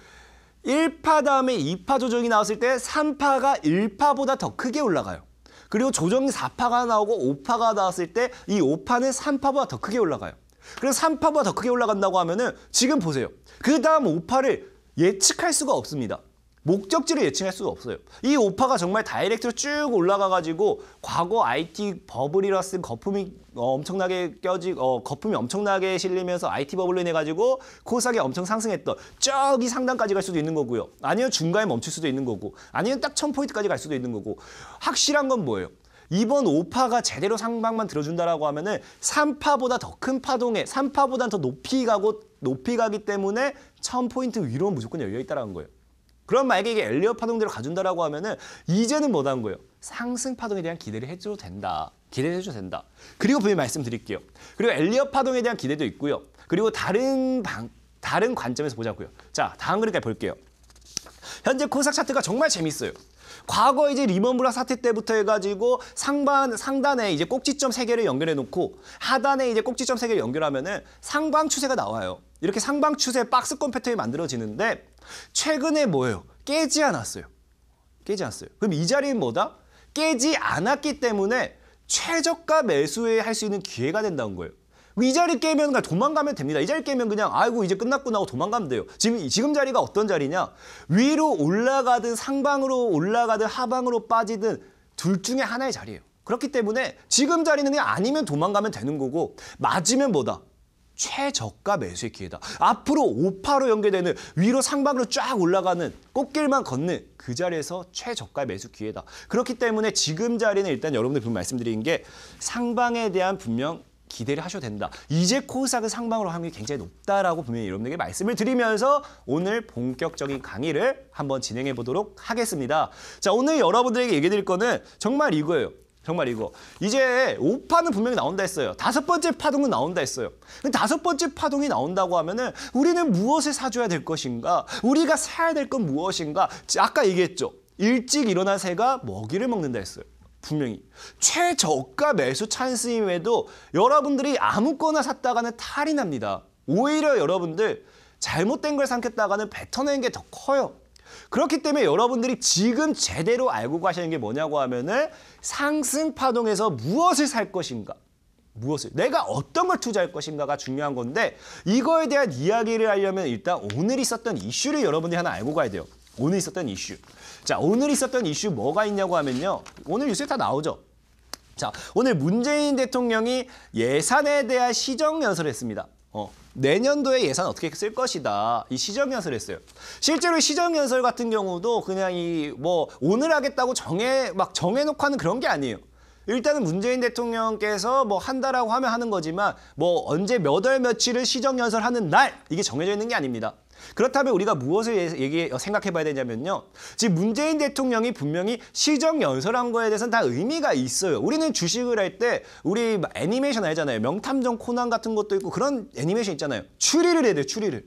1파 다음에 2파 조정이 나왔을 때 3파가 1파보다 더 크게 올라가요. 그리고 조정이 4파가 나오고 5파가 나왔을 때 이 5파는 3파보다 더 크게 올라가요. 그래서 3파보다 더 크게 올라간다고 하면은 지금 보세요. 그 다음 5파를 예측할 수가 없습니다. 목적지를 예측할 수가 없어요. 이 5파가 정말 다이렉트로 쭉 올라가가지고 과거 IT 버블이라는 거품이 엄청나게 거품이 엄청나게 실리면서 IT 버블로 인해 가지고 코스닥이 엄청 상승했던 저기 상단까지 갈 수도 있는 거고요. 아니면 중간에 멈출 수도 있는 거고 아니면 딱 1000포인트까지 갈 수도 있는 거고 확실한 건 뭐예요? 이번 5파가 제대로 상방만 들어준다라고 하면은 3파보다 더 큰 파동에 3파보다 더 높이 가기 때문에 1000포인트 위로는 무조건 열려 있다라는 거예요. 그럼 만약에 이게 엘리엇 파동대로 가준다라고 하면은 이제는 뭐라는 거예요? 상승 파동에 대한 기대를 해줘도 된다. 기대를 해줘도 된다. 그리고 분명히 말씀드릴게요. 그리고 엘리엇 파동에 대한 기대도 있고요. 그리고 다른 관점에서 보자고요. 자, 다음 그림까지 볼게요. 현재 코스닥 차트가 정말 재밌어요. 과거 이제 리먼 브라 사태 때부터 해가지고 상단에 이제 꼭지점 3개를 연결해 놓고 하단에 이제 꼭지점 3개를 연결하면은 상방 추세가 나와요. 이렇게 상방 추세 박스권 패턴이 만들어지는데 최근에 뭐예요? 깨지 않았어요. 깨지 않았어요. 그럼 이 자리는 뭐다? 깨지 않았기 때문에 최저가 매수에 할 수 있는 기회가 된다는 거예요. 이 자리 깨면 그냥 도망가면 됩니다. 이 자리 깨면 그냥 아이고 이제 끝났구나 하고 도망가면 돼요. 지금 자리가 어떤 자리냐? 위로 올라가든 상방으로 올라가든 하방으로 빠지든 둘 중에 하나의 자리예요. 그렇기 때문에 지금 자리는 그냥 아니면 도망가면 되는 거고 맞으면 뭐다? 최저가 매수의 기회다. 앞으로 5파로 연계되는 위로 상방으로 쫙 올라가는 꽃길만 걷는 그 자리에서 최저가 매수 기회다. 그렇기 때문에 지금 자리는 일단 여러분들 분명 말씀드린 게 상방에 대한 분명 기대를 하셔도 된다. 이제 코스닥은 상방으로 확률이 굉장히 높다라고 분명히 여러분들에게 말씀을 드리면서 오늘 본격적인 강의를 한번 진행해 보도록 하겠습니다. 자, 오늘 여러분들에게 얘기해 드릴 거는 정말 이거예요. 정말 이거. 이제 5파는 분명히 나온다 했어요. 5번째 파동은 나온다 했어요. 5번째 파동이 나온다고 하면은 우리는 무엇을 사줘야 될 것인가? 우리가 사야 될 건 무엇인가? 아까 얘기했죠. 일찍 일어난 새가 먹이를 먹는다 했어요. 분명히. 최저가 매수 찬스임에도 여러분들이 아무거나 샀다가는 탈이 납니다. 오히려 여러분들 잘못된 걸 삼켰다가는 뱉어내는 게 더 커요. 그렇기 때문에 여러분들이 지금 제대로 알고 가시는 게 뭐냐고 하면은 상승 파동에서 무엇을 살 것인가? 무엇을? 내가 어떤 걸 투자할 것인가가 중요한 건데 이거에 대한 이야기를 하려면 일단 오늘 있었던 이슈를 여러분들이 하나 알고 가야 돼요. 오늘 있었던 이슈. 자, 오늘 있었던 이슈 뭐가 있냐고 하면요. 오늘 뉴스에 다 나오죠. 자, 오늘 문재인 대통령이 예산에 대한 시정연설을 했습니다. 내년도에 예산 어떻게 쓸 것이다. 이 시정연설을 했어요. 실제로 시정연설 같은 경우도 그냥 오늘 하겠다고 정해놓고 하는 그런 게 아니에요. 일단은 문재인 대통령께서 한다라고 하면 하는 거지만 언제 몇 월 며칠을 시정연설하는 날 이게 정해져 있는 게 아닙니다. 그렇다면 우리가 무엇을 생각해 봐야 되냐면요. 지금 문재인 대통령이 분명히 시정연설한 거에 대해서는 다 의미가 있어요. 우리는 주식을 할 때 우리 애니메이션 알잖아요. 명탐정 코난 같은 것도 있고 그런 애니메이션 있잖아요. 추리를 해야 돼요. 추리를.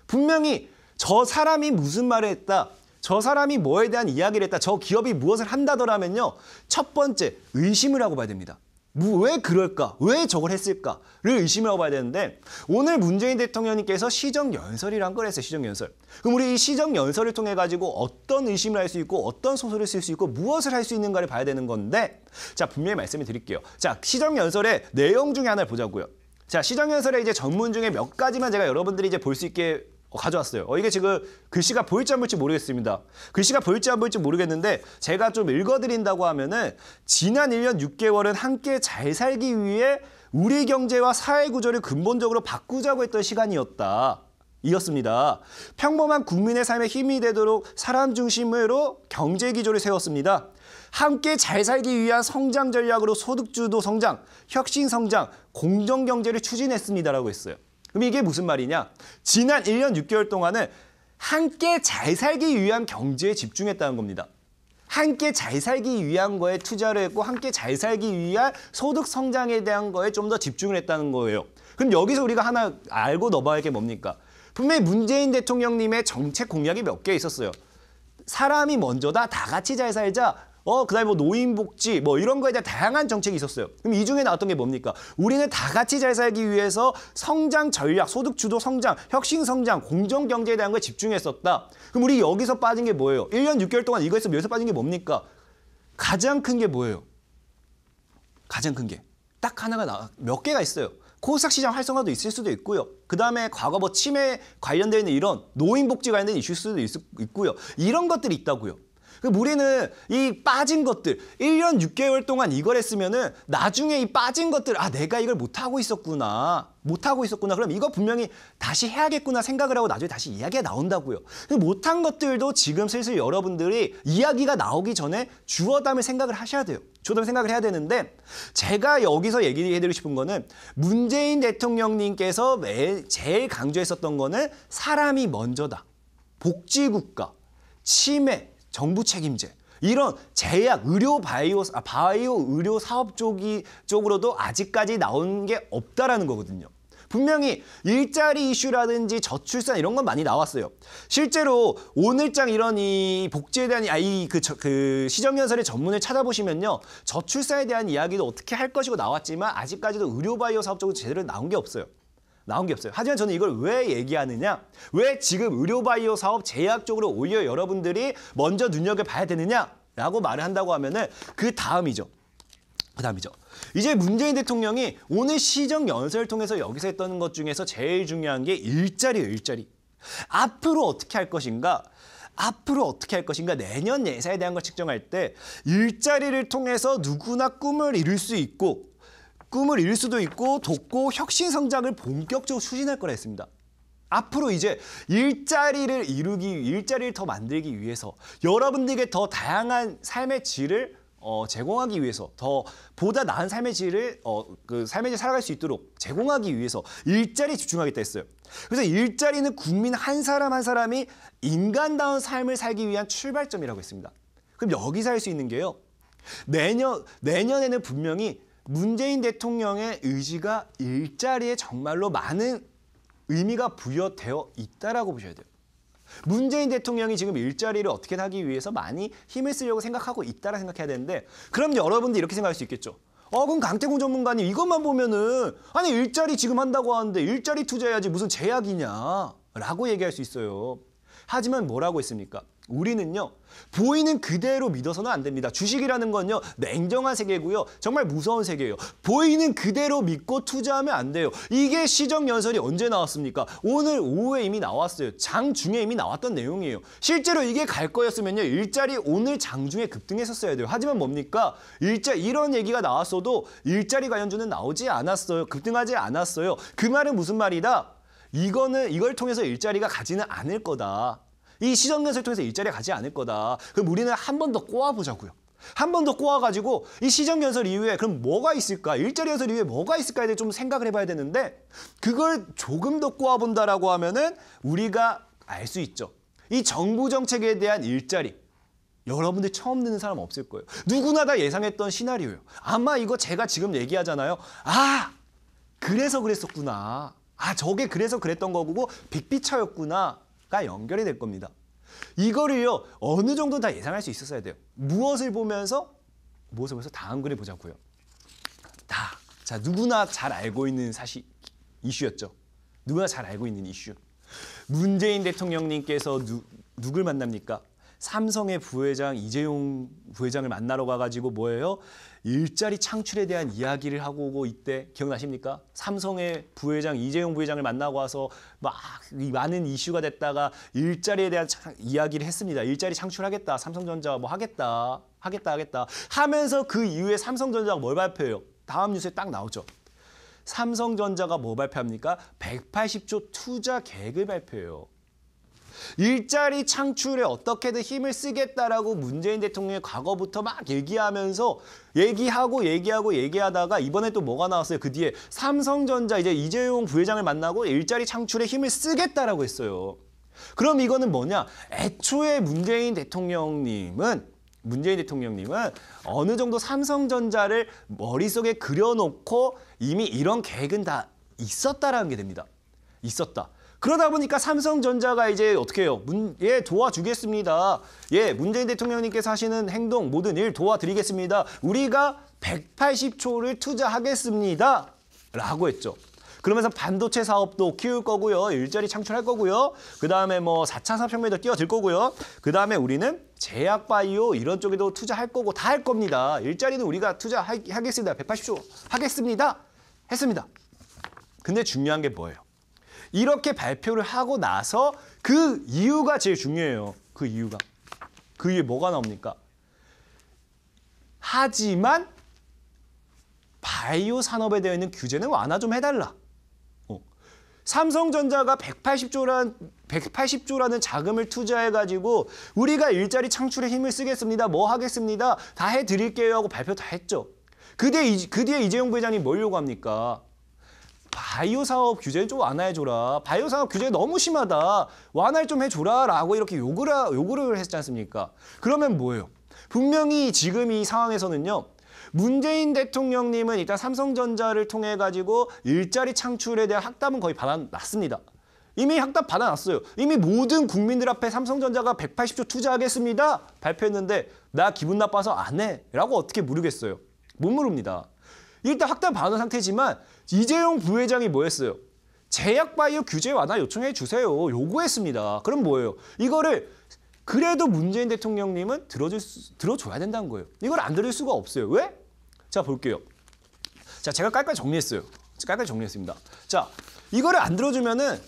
분명히 저 사람이 무슨 말을 했다. 저 사람이 뭐에 대한 이야기를 했다. 저 기업이 무엇을 한다더라면요. 첫 번째, 의심을 하고 봐야 됩니다. 왜 그럴까? 왜 저걸 했을까?를 의심을 하고 봐야 되는데 오늘 문재인 대통령님께서 시정연설이란 걸 했어요. 시정연설. 그럼 우리 이 시정연설을 통해 가지고 어떤 의심을 할 수 있고 어떤 소설을 쓸 수 있고 무엇을 할 수 있는가를 봐야 되는 건데 자, 분명히 말씀을 드릴게요. 자, 시정연설의 내용 중에 하나를 보자고요. 자, 시정연설의 이제 전문 중에 몇 가지만 제가 여러분들이 이제 볼 수 있게 가져왔어요. 이게 지금 글씨가 보일지 안 보일지 모르겠습니다. 글씨가 보일지 안 보일지 모르겠는데 제가 좀 읽어드린다고 하면은 지난 1년 6개월은 함께 잘 살기 위해 우리 경제와 사회 구조를 근본적으로 바꾸자고 했던 시간이었다. 이었습니다. 평범한 국민의 삶에 힘이 되도록 사람 중심으로 경제 기조를 세웠습니다. 함께 잘 살기 위한 성장 전략으로 소득주도 성장, 혁신 성장, 공정 경제를 추진했습니다라고 했어요. 그럼 이게 무슨 말이냐? 지난 1년 6개월 동안은 함께 잘 살기 위한 경제에 집중했다는 겁니다. 함께 잘 살기 위한 거에 투자를 했고 함께 잘 살기 위한 소득 성장에 대한 거에 좀 더 집중을 했다는 거예요. 그럼 여기서 우리가 하나 알고 넘어야 할 게 뭡니까? 분명히 문재인 대통령님의 정책 공약이 몇 개 있었어요. 사람이 먼저다, 다 같이 잘 살자. 그다음에 뭐 노인복지 뭐 이런 거에 대한 다양한 정책이 있었어요. 그럼 이 중에 나왔던 게 뭡니까? 우리는 다 같이 잘 살기 위해서 성장 전략, 소득 주도 성장, 혁신 성장, 공정 경제에 대한 거에 집중했었다. 그럼 우리 여기서 빠진 게 뭐예요? 1년 6개월 동안 이거에서 여기서 빠진 게 뭡니까? 가장 큰 게 뭐예요? 가장 큰 게 딱 하나가 몇 개가 있어요. 코스닥시장 활성화도 있을 수도 있고요. 그다음에 과거 뭐 치매 관련되어 있는 이런 노인복지 관련된 이슈일 수도 있고요. 이런 것들이 있다고요. 그럼 우리는 이 빠진 것들 1년 6개월 동안 이걸 했으면은 나중에 이 빠진 것들 내가 이걸 못하고 있었구나. 그럼 이거 분명히 다시 해야겠구나 생각을 하고 나중에 다시 이야기가 나온다고요. 못한 것들도 지금 슬슬 여러분들이 이야기가 나오기 전에 주어 담을 생각을 하셔야 돼요. 주어 담을 생각을 해야 되는데 제가 여기서 얘기해드리고 싶은 거는 문재인 대통령님께서 제일 강조했었던 거는 사람이 먼저다. 복지국가, 치매, 정부 책임제 이런 제약, 의료, 바이오 의료 사업 쪽으로도 아직까지 나온 게 없다라는 거거든요. 분명히 일자리 이슈라든지 저출산 이런 건 많이 나왔어요. 실제로 오늘장 이런 이 복지에 대한 그 시정연설의 전문을 찾아보시면요. 저출산에 대한 이야기도 어떻게 할 것이고 나왔지만 아직까지도 의료 바이오 사업 쪽으로 제대로 나온 게 없어요. 하지만 저는 이걸 왜 얘기하느냐? 왜 지금 의료바이오 사업 제약 쪽으로 오히려 여러분들이 먼저 눈여겨봐야 되느냐라고 말을 한다고 하면은 그 다음이죠. 이제 문재인 대통령이 오늘 시정연설을 통해서 여기서 했던 것 중에서 제일 중요한 게 일자리예요. 일자리. 앞으로 어떻게 할 것인가? 내년 예산에 대한 걸 측정할 때 일자리를 통해서 누구나 꿈을 이룰 수도 있고 돕고 혁신 성장을 본격적으로 추진할 거라 했습니다. 앞으로 이제 일자리를 더 만들기 위해서 여러분들에게 더 다양한 삶의 질을 제공하기 위해서 보다 나은 삶의 질을 삶의 질 살아갈 수 있도록 제공하기 위해서 일자리에 집중하겠다 했어요. 그래서 일자리는 국민 한 사람 한 사람이 인간다운 삶을 살기 위한 출발점이라고 했습니다. 그럼 여기서 할 수 있는 게요. 내년에는 분명히 문재인 대통령의 의지가 일자리에 정말로 많은 의미가 부여되어 있다라고 보셔야 돼요. 문재인 대통령이 지금 일자리를 어떻게 하기 위해서 많이 힘을 쓰려고 생각하고 있다라 생각해야 되는데 그럼 여러분들 이렇게 생각할 수 있겠죠. 그럼 강태공 전문가님 이것만 보면은 일자리 지금 한다고 하는데 일자리 투자해야지 무슨 제약이냐라고 얘기할 수 있어요. 하지만 뭐라고 했습니까? 우리는요. 보이는 그대로 믿어서는 안 됩니다. 주식이라는 건요. 냉정한 세계고요. 정말 무서운 세계예요. 보이는 그대로 믿고 투자하면 안 돼요. 이게 시정연설이 언제 나왔습니까? 오늘 오후에 이미 나왔어요. 장중에 이미 나왔던 내용이에요. 실제로 이게 갈 거였으면요. 일자리 오늘 장중에 급등했었어야 돼요. 하지만 뭡니까? 이런 얘기가 나왔어도 일자리 관련주는 나오지 않았어요. 급등하지 않았어요. 그 말은 무슨 말이다? 이걸 통해서 일자리가 가지는 않을 거다. 이 시정연설을 통해서 일자리가 가지 않을 거다. 그럼 우리는 한 번 더 꼬아보자고요. 한 번 더 꼬아가지고 이 시정연설 이후에 그럼 뭐가 있을까? 일자리 연설 이후에 뭐가 있을까에 대해 좀 생각을 해봐야 되는데 그걸 조금 더 꼬아본다라고 하면은 우리가 알 수 있죠. 이 정부 정책에 대한 일자리. 여러분들 처음 듣는 사람 없을 거예요. 누구나 다 예상했던 시나리오예요. 아마 이거 제가 지금 얘기하잖아요. 아, 그래서 그랬었구나. 아, 저게 그래서 그랬던 거고 빅피처였구나가 연결이 될 겁니다. 이거를요, 어느 정도 다 예상할 수 있었어야 돼요. 무엇을 보면서 다음 글을 보자고요. 자, 누구나 잘 알고 있는 이슈였죠. 누구나 잘 알고 있는 이슈. 문재인 대통령님께서 누굴 만납니까? 삼성의 부회장 이재용 부회장을 만나러 가가지고 뭐예요? 일자리 창출에 대한 이야기를 하고 오고 이때 기억나십니까? 삼성의 부회장 이재용 부회장을 만나고 와서 막 많은 이슈가 됐다가 일자리에 대한 이야기를 했습니다. 일자리 창출하겠다. 삼성전자 뭐 하겠다 하면서 그 이후에 삼성전자가 뭘 발표해요? 다음 뉴스에 딱 나오죠. 삼성전자가 뭐 발표합니까? 180조 투자 계획을 발표해요. 일자리 창출에 어떻게든 힘을 쓰겠다라고 문재인 대통령이 과거부터 막 얘기하다가 이번에 또 뭐가 나왔어요? 그 뒤에 삼성전자 이제 이재용 부회장을 만나고 일자리 창출에 힘을 쓰겠다라고 했어요. 그럼 이거는 뭐냐? 애초에 문재인 대통령님은 어느 정도 삼성전자를 머릿속에 그려놓고 이미 이런 계획은 다 있었다라는 게 됩니다. 있었다. 그러다 보니까 삼성전자가 이제 어떻게 해요? 도와주겠습니다. 문재인 대통령님께서 하시는 행동, 모든 일 도와드리겠습니다. 우리가 180조를 투자하겠습니다. 라고 했죠. 그러면서 반도체 사업도 키울 거고요. 일자리 창출할 거고요. 그다음에 뭐 4차 산업혁명에도 뛰어들 거고요. 그다음에 우리는 제약 바이오 이런 쪽에도 투자할 거고 다 할 겁니다. 일자리는 우리가 투자하겠습니다. 180조 하겠습니다. 했습니다. 근데 중요한 게 뭐예요? 이렇게 발표를 하고 나서 그 이유가 제일 중요해요. 그 이유에 뭐가 나옵니까? 하지만 바이오 산업에 대해 있는 규제는 완화 좀 해달라. 삼성전자가 180조라는 자금을 투자해가지고 우리가 일자리 창출에 힘을 쓰겠습니다. 뭐 하겠습니다. 다 해드릴게요 하고 발표 다 했죠. 그 뒤에 이재용 부회장이 뭘 요구합니까? 바이오 사업 규제 좀 완화해줘라. 바이오 사업 규제 너무 심하다. 완화 좀 해줘라 라고 이렇게 요구를 했지 않습니까? 그러면 뭐예요? 분명히 지금 이 상황에서는요. 문재인 대통령님은 일단 삼성전자를 통해 가지고 일자리 창출에 대한 확답은 거의 받아놨습니다. 이미 확답 받아놨어요. 이미 모든 국민들 앞에 삼성전자가 180조 투자하겠습니다. 발표했는데 나 기분 나빠서 안 해. 라고 어떻게 물으겠어요? 못 물읍니다. 일단 확답 받은 상태지만 이재용 부회장이 뭐 했어요? 제약 바이오 규제 완화 요청해 주세요. 요구했습니다. 그럼 뭐예요? 이거를 그래도 문재인 대통령님은 들어줘야 된다는 거예요. 이걸 안 들을 수가 없어요. 왜? 자, 볼게요. 자, 제가 깔깔 정리했습니다. 자, 이거를 안 들어주면은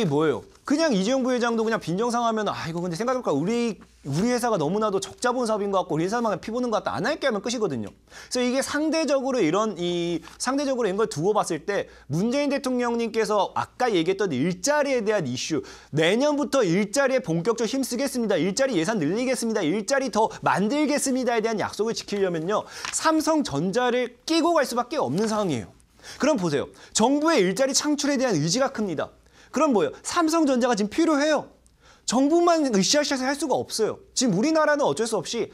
뭐예요? 그냥 이재용 부회장도 그냥 빈정상하면 이거 근데 생각해볼까 우리 회사가 너무나도 적자본 사업인 것 같고 우리 회사만 피 보는 것 같다 안 할게 하면 끝이거든요. 그래서 이게 상대적으로 이런 걸 두고 봤을 때 문재인 대통령님께서 아까 얘기했던 일자리에 대한 이슈 내년부터 일자리에 본격적으로 힘쓰겠습니다. 일자리 예산 늘리겠습니다. 일자리 더 만들겠습니다에 대한 약속을 지키려면요. 삼성전자를 끼고 갈 수밖에 없는 상황이에요. 그럼 보세요. 정부의 일자리 창출에 대한 의지가 큽니다. 그럼 뭐예요? 삼성전자가 지금 필요해요. 정부만 으쌰으쌰 할 수가 없어요. 지금 우리나라는 어쩔 수 없이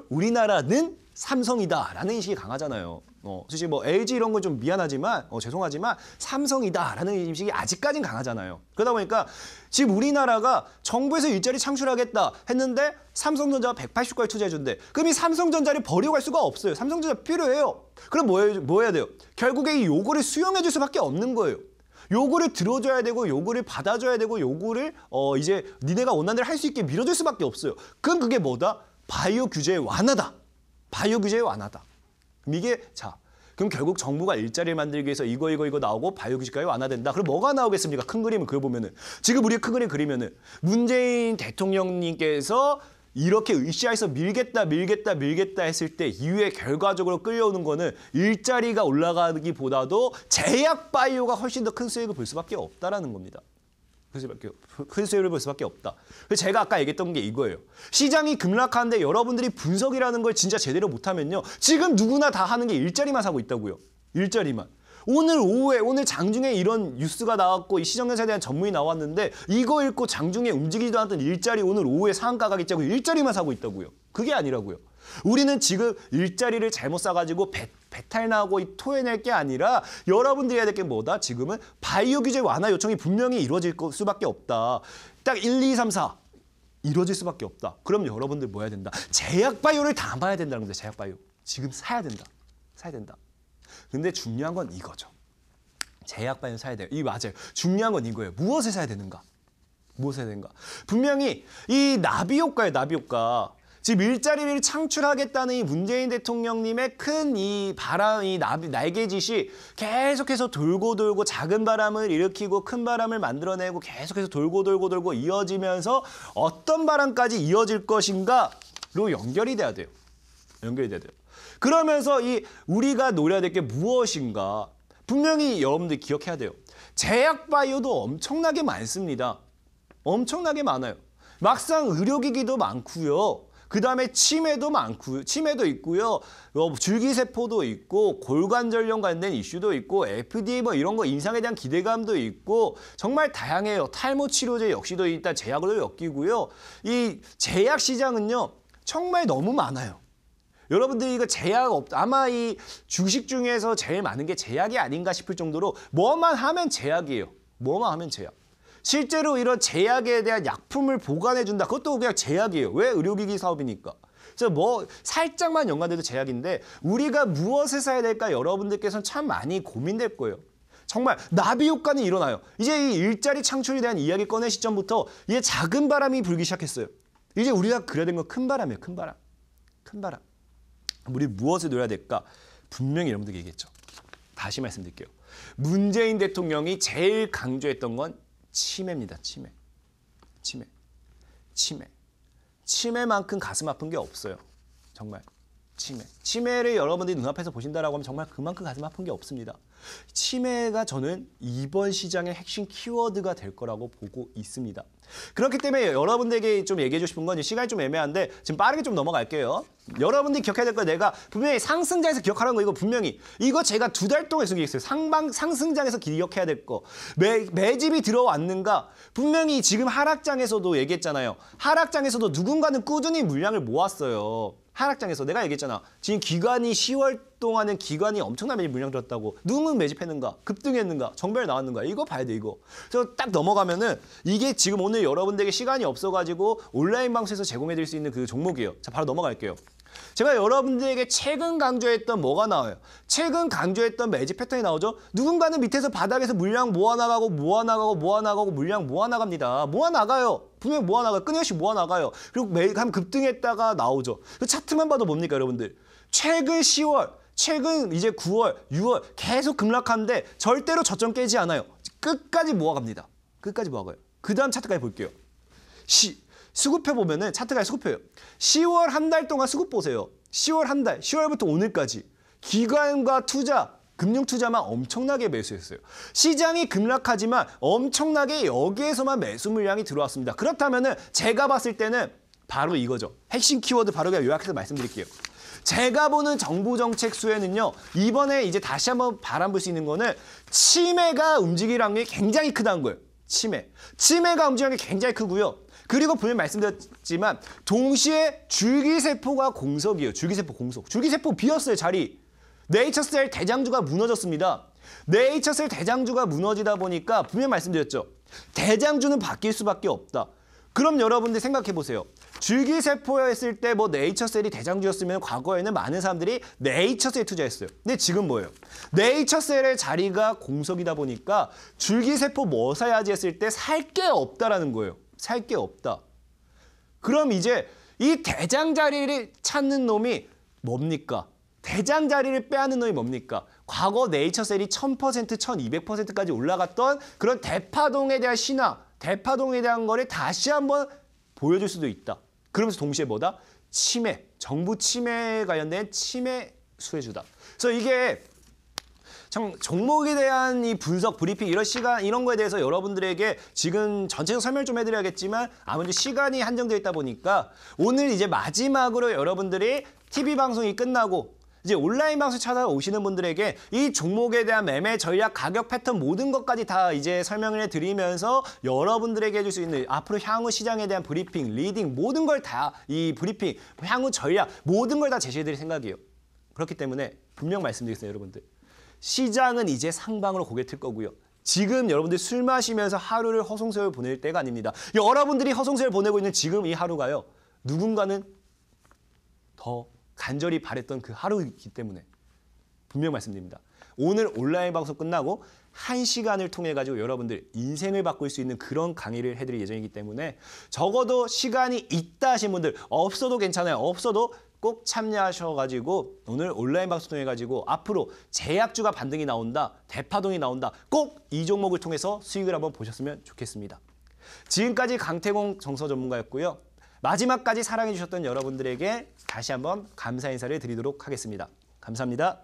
우리나라는 삼성이다라는 인식이 강하잖아요. 솔직히 뭐 LG 이런 건 좀 미안하지만 죄송하지만 삼성이다라는 인식이 아직까진 강하잖아요. 그러다 보니까 지금 우리나라가 정부에서 일자리 창출하겠다 했는데 삼성전자가 180조까지 투자해준대. 그럼 이 삼성전자를 버리고 갈 수가 없어요. 삼성전자 필요해요. 그럼 뭐 해야 돼요? 결국에 이 요구를 수용해줄 수밖에 없는 거예요. 요구를 들어줘야 되고 요구를 받아줘야 되고 요구를 이제 니네가 원하는 대로 할 수 있게 밀어줄 수밖에 없어요. 그럼 그게 뭐다? 바이오 규제의 완화다. 바이오 규제의 완화다. 그럼 그럼 결국 정부가 일자리를 만들기 위해서 이거 나오고 바이오 규제까지 완화된다. 그럼 뭐가 나오겠습니까? 큰 그림을 그려보면은 지금 우리가 큰 그림 그리면은 문재인 대통령님께서 이렇게 으쌰해서 밀겠다 했을 때 이후에 결과적으로 끌려오는 거는 일자리가 올라가기보다도 제약 바이오가 훨씬 더 큰 수익을 볼 수밖에 없다라는 겁니다. 큰 수익을 볼 수밖에 없다. 그래서 제가 아까 얘기했던 게 이거예요. 시장이 급락하는데 여러분들이 분석이라는 걸 진짜 제대로 못하면요. 지금 누구나 다 하는 게 일자리만 사고 있다고요. 일자리만. 오늘 오후에 오늘 장중에 이런 뉴스가 나왔고 이 시정연사에 대한 전문이 나왔는데 이거 읽고 장중에 움직이지도 않았던 일자리 오늘 오후에 상한가 가겠자고 일자리만 사고 있다고요. 그게 아니라고요. 우리는 지금 일자리를 잘못 사가지고 배탈 나고 토해낼 게 아니라 여러분들이 해야 될 게 뭐다? 지금은 바이오 규제 완화 요청이 분명히 이루어질 수밖에 없다. 딱 1, 2, 3, 4 이루어질 수밖에 없다. 그럼 여러분들 뭐 해야 된다? 제약 바이오를 담아야 된다는 겁니다. 제약 바이오. 지금 사야 된다. 사야 된다. 근데 중요한 건 이거죠. 제약 바이오 사야 돼요. 이 맞아요. 중요한 건 이거예요. 무엇을 사야 되는가? 무엇을 사야 되는가? 분명히 이 나비 효과예요. 나비 효과. 지금 일자리를 창출하겠다는 이 문재인 대통령님의 큰 이 바람, 이 날개짓이 계속해서 돌고 작은 바람을 일으키고 큰 바람을 만들어내고 계속해서 돌고 이어지면서 어떤 바람까지 이어질 것인가로 연결이 돼야 돼요. 연결이 돼야 돼요. 그러면서 이 우리가 노려야 될 게 무엇인가? 분명히 여러분들 기억해야 돼요. 제약 바이오도 엄청나게 많습니다. 엄청나게 많아요. 막상 의료기기도 많고요. 그다음에 치매도 많고요. 치매도 있고요. 줄기세포도 있고 골관절염 관련된 이슈도 있고 FDA 뭐 이런 거 임상에 대한 기대감도 있고 정말 다양해요. 탈모 치료제 역시도 일단 제약으로 엮이고요. 이 제약 시장은요. 정말 너무 많아요. 여러분들이 이거 제약 아마 이 주식 중에서 제일 많은 게 제약이 아닌가 싶을 정도로 뭐만 하면 제약이에요. 뭐만 하면 제약. 실제로 이런 제약에 대한 약품을 보관해준다. 그것도 그냥 제약이에요. 왜? 의료기기 사업이니까. 그래서 뭐 살짝만 연관돼도 제약인데 우리가 무엇을 사야 될까 여러분들께서는 참 많이 고민될 거예요. 정말 나비 효과는 일어나요. 이제 이 일자리 창출에 대한 이야기 꺼낸 시점부터 이제 작은 바람이 불기 시작했어야 이제 우리가 그려야 된 건 큰 바람이에요. 큰 바람. 큰 바람. 우리 무엇을 노려야 될까? 분명히 여러분들께 얘기했죠. 다시 말씀드릴게요. 문재인 대통령이 제일 강조했던 건 치매입니다. 치매. 치매. 치매. 치매만큼 가슴 아픈 게 없어요. 정말. 치매. 치매를 여러분들이 눈앞에서 보신다라고 하면 정말 그만큼 가슴 아픈 게 없습니다. 치매가 저는 이번 시장의 핵심 키워드가 될 거라고 보고 있습니다. 그렇기 때문에 여러분들에게 좀 얘기해 주고 싶은 건 시간이 좀 애매한데 지금 빠르게 좀 넘어갈게요. 여러분들이 기억해야 될 거 내가 분명히 상승장에서 기억하라는 거 이거 분명히 이거 제가 2달 동안 얘기했어요. 상승장에서 기억해야 될 거. 매집이 들어왔는가? 분명히 지금 하락장에서도 얘기했잖아요. 하락장에서도 누군가는 꾸준히 물량을 모았어요. 하락장에서 내가 얘기했잖아. 지금 기관이 10월 동안은 기관이 엄청난 매집 물량 들었다고. 누군 매집했는가? 급등했는가? 정배를 나왔는가? 이거 봐야 돼 이거. 그래서 딱 넘어가면은 이게 지금 오늘 여러분들에게 시간이 없어가지고 온라인 방송에서 제공해드릴 수 있는 그 종목이에요. 자 바로 넘어갈게요. 제가 여러분들에게 최근 강조했던 뭐가 나와요? 최근 강조했던 매집 패턴이 나오죠? 누군가는 밑에서 바닥에서 물량 모아나가고 물량 모아나갑니다. 모아나가요. 분명히 모아나가요. 끊임없이 모아나가요. 그리고 매일 한 급등했다가 나오죠. 차트만 봐도 뭡니까 여러분들? 최근 10월, 최근 이제 9월, 6월 계속 급락하는데 절대로 저점 깨지 않아요. 끝까지 모아갑니다. 끝까지 모아가요. 그 다음 차트까지 볼게요. 수급표 보면은 차트가 수급표예요. 10월 한 달 동안 수급 보세요. 10월 한 달, 10월부터 오늘까지 기관과 투자, 금융 투자만 엄청나게 매수했어요. 시장이 급락하지만 엄청나게 여기에서만 매수 물량이 들어왔습니다. 그렇다면은 제가 봤을 때는 바로 이거죠. 핵심 키워드 바로 그냥 요약해서 말씀드릴게요. 제가 보는 정부 정책 수혜는요. 이번에 이제 다시 한번 바람 불 수 있는 거는 치매가 움직일 확률이 굉장히 크다는 거예요. 치매가 움직이는 게 굉장히 크고요. 그리고 분명히 말씀드렸지만 동시에 줄기세포가 공석이에요. 줄기세포 공석. 줄기세포 비었어요. 자리. 네이처셀 대장주가 무너졌습니다. 네이처셀 대장주가 무너지다 보니까 분명히 말씀드렸죠. 대장주는 바뀔 수밖에 없다. 그럼 여러분들 생각해 보세요. 줄기세포였을 때 뭐 네이처셀이 대장주였으면 과거에는 많은 사람들이 네이처셀에 투자했어요. 근데 지금 뭐예요? 네이처셀의 자리가 공석이다 보니까 줄기세포 뭐 사야지 했을 때 살 게 없다라는 거예요. 살 게 없다. 그럼 이제 이 대장 자리를 찾는 놈이 뭡니까? 대장 자리를 빼앗는 놈이 뭡니까? 과거 네이처셀이 1000%, 1200%까지 올라갔던 그런 대파동에 대한 신화, 대파동에 대한 거를 다시 한번 보여줄 수도 있다. 그러면서 동시에 뭐다? 치매, 정부 치매에 관련된 치매 수혜주다. 그래서 이게 참 종목에 대한 이 분석, 브리핑 이런 거에 대해서 여러분들에게 지금 전체적으로 설명을 좀 해드려야겠지만 아무래도 시간이 한정되어 있다 보니까 오늘 이제 마지막으로 여러분들이 TV 방송이 끝나고 이제 온라인 방송 찾아오시는 분들에게 이 종목에 대한 매매 전략, 가격 패턴 모든 것까지 다 이제 설명을 해드리면서 여러분들에게 해줄 수 있는 앞으로 향후 시장에 대한 브리핑, 리딩 모든 걸 다 이 브리핑, 향후 전략 모든 걸 다 제시해드릴 생각이에요. 그렇기 때문에 분명 말씀드리겠습니다, 여러분들. 시장은 이제 상방으로 고개 틀 거고요. 지금 여러분들 술 마시면서 하루를 허송세월 보낼 때가 아닙니다. 여러분들이 허송세월 보내고 있는 지금 이 하루가요. 누군가는 더 간절히 바랬던 그 하루이기 때문에 분명 말씀드립니다. 오늘 온라인 방송 끝나고 1시간을 통해 가지고 여러분들 인생을 바꿀 수 있는 그런 강의를 해드릴 예정이기 때문에 적어도 시간이 있다 하신 분들 없어도 괜찮아요. 없어도 꼭 참여하셔가지고 오늘 온라인 방송 통해 가지고 앞으로 제약주가 반등이 나온다, 대파동이 나온다. 꼭 이 종목을 통해서 수익을 한번 보셨으면 좋겠습니다. 지금까지 강태공 정서 전문가였고요. 마지막까지 사랑해 주셨던 여러분들에게 다시 한번 감사 인사를 드리도록 하겠습니다. 감사합니다.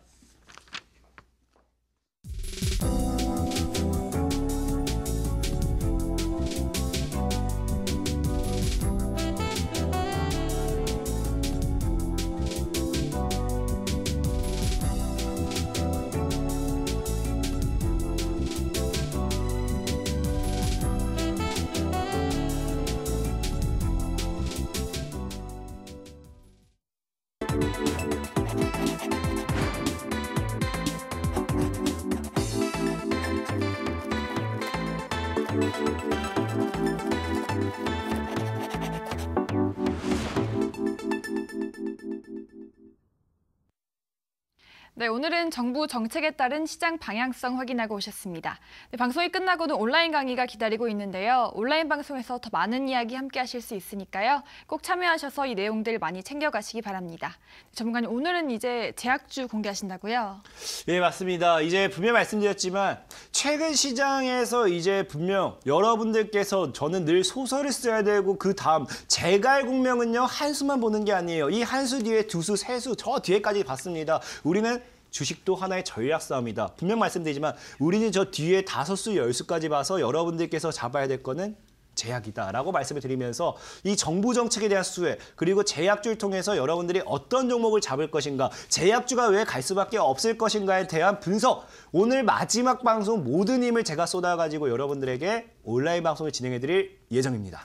네, 오늘은 정부 정책에 따른 시장 방향성 확인하고 오셨습니다. 네, 방송이 끝나고는 온라인 강의가 기다리고 있는데요. 온라인 방송에서 더 많은 이야기 함께 하실 수 있으니까요. 꼭 참여하셔서 이 내용들 많이 챙겨가시기 바랍니다. 전문가님, 오늘은 이제 제약주 공개하신다고요? 예, 맞습니다. 이제 분명 말씀드렸지만 최근 시장에서 이제 분명 여러분들께서 저는 늘 소설을 써야 되고 그 다음 제갈 공명은요 한 수만 보는 게 아니에요. 이 한 수 뒤에 두 수, 세 수, 저 뒤에까지 봤습니다. 우리는 주식도 하나의 전략 싸움이다. 분명 말씀드리지만 우리는 저 뒤에 5수, 10수까지 봐서 여러분들께서 잡아야 될 거는 제약이다라고 말씀을 드리면서 이 정부 정책에 대한 수혜 그리고 제약주를 통해서 여러분들이 어떤 종목을 잡을 것인가, 제약주가 왜 갈 수밖에 없을 것인가에 대한 분석, 오늘 마지막 방송 모든 힘을 제가 쏟아가지고 여러분들에게 온라인 방송을 진행해드릴 예정입니다.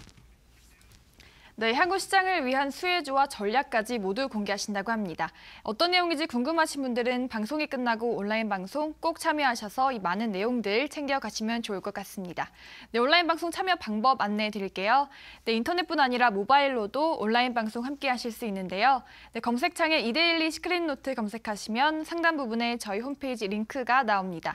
네, 향후 시장을 위한 수혜주와 전략까지 모두 공개하신다고 합니다. 어떤 내용인지 궁금하신 분들은 방송이 끝나고 온라인 방송 꼭 참여하셔서 이 많은 내용들 챙겨가시면 좋을 것 같습니다. 네, 온라인 방송 참여 방법 안내해 드릴게요. 네, 인터넷뿐 아니라 모바일로도 온라인 방송 함께 하실 수 있는데요. 네, 검색창에 2대12 시크릿노트 검색하시면 상단 부분에 저희 홈페이지 링크가 나옵니다.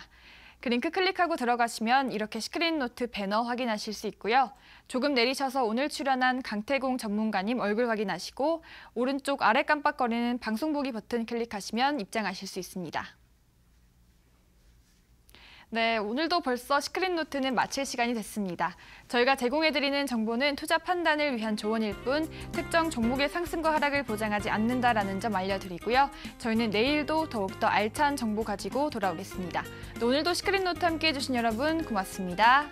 그 링크 클릭하고 들어가시면 이렇게 시크릿노트 배너 확인하실 수 있고요. 조금 내리셔서 오늘 출연한 강태공 전문가님 얼굴 확인하시고 오른쪽 아래 깜빡거리는 방송 보기 버튼 클릭하시면 입장하실 수 있습니다. 네, 오늘도 벌써 시크릿노트는 마칠 시간이 됐습니다. 저희가 제공해드리는 정보는 투자 판단을 위한 조언일 뿐 특정 종목의 상승과 하락을 보장하지 않는다라는 점 알려드리고요. 저희는 내일도 더욱더 알찬 정보 가지고 돌아오겠습니다. 오늘도 시크릿노트 함께해 주신 여러분 고맙습니다.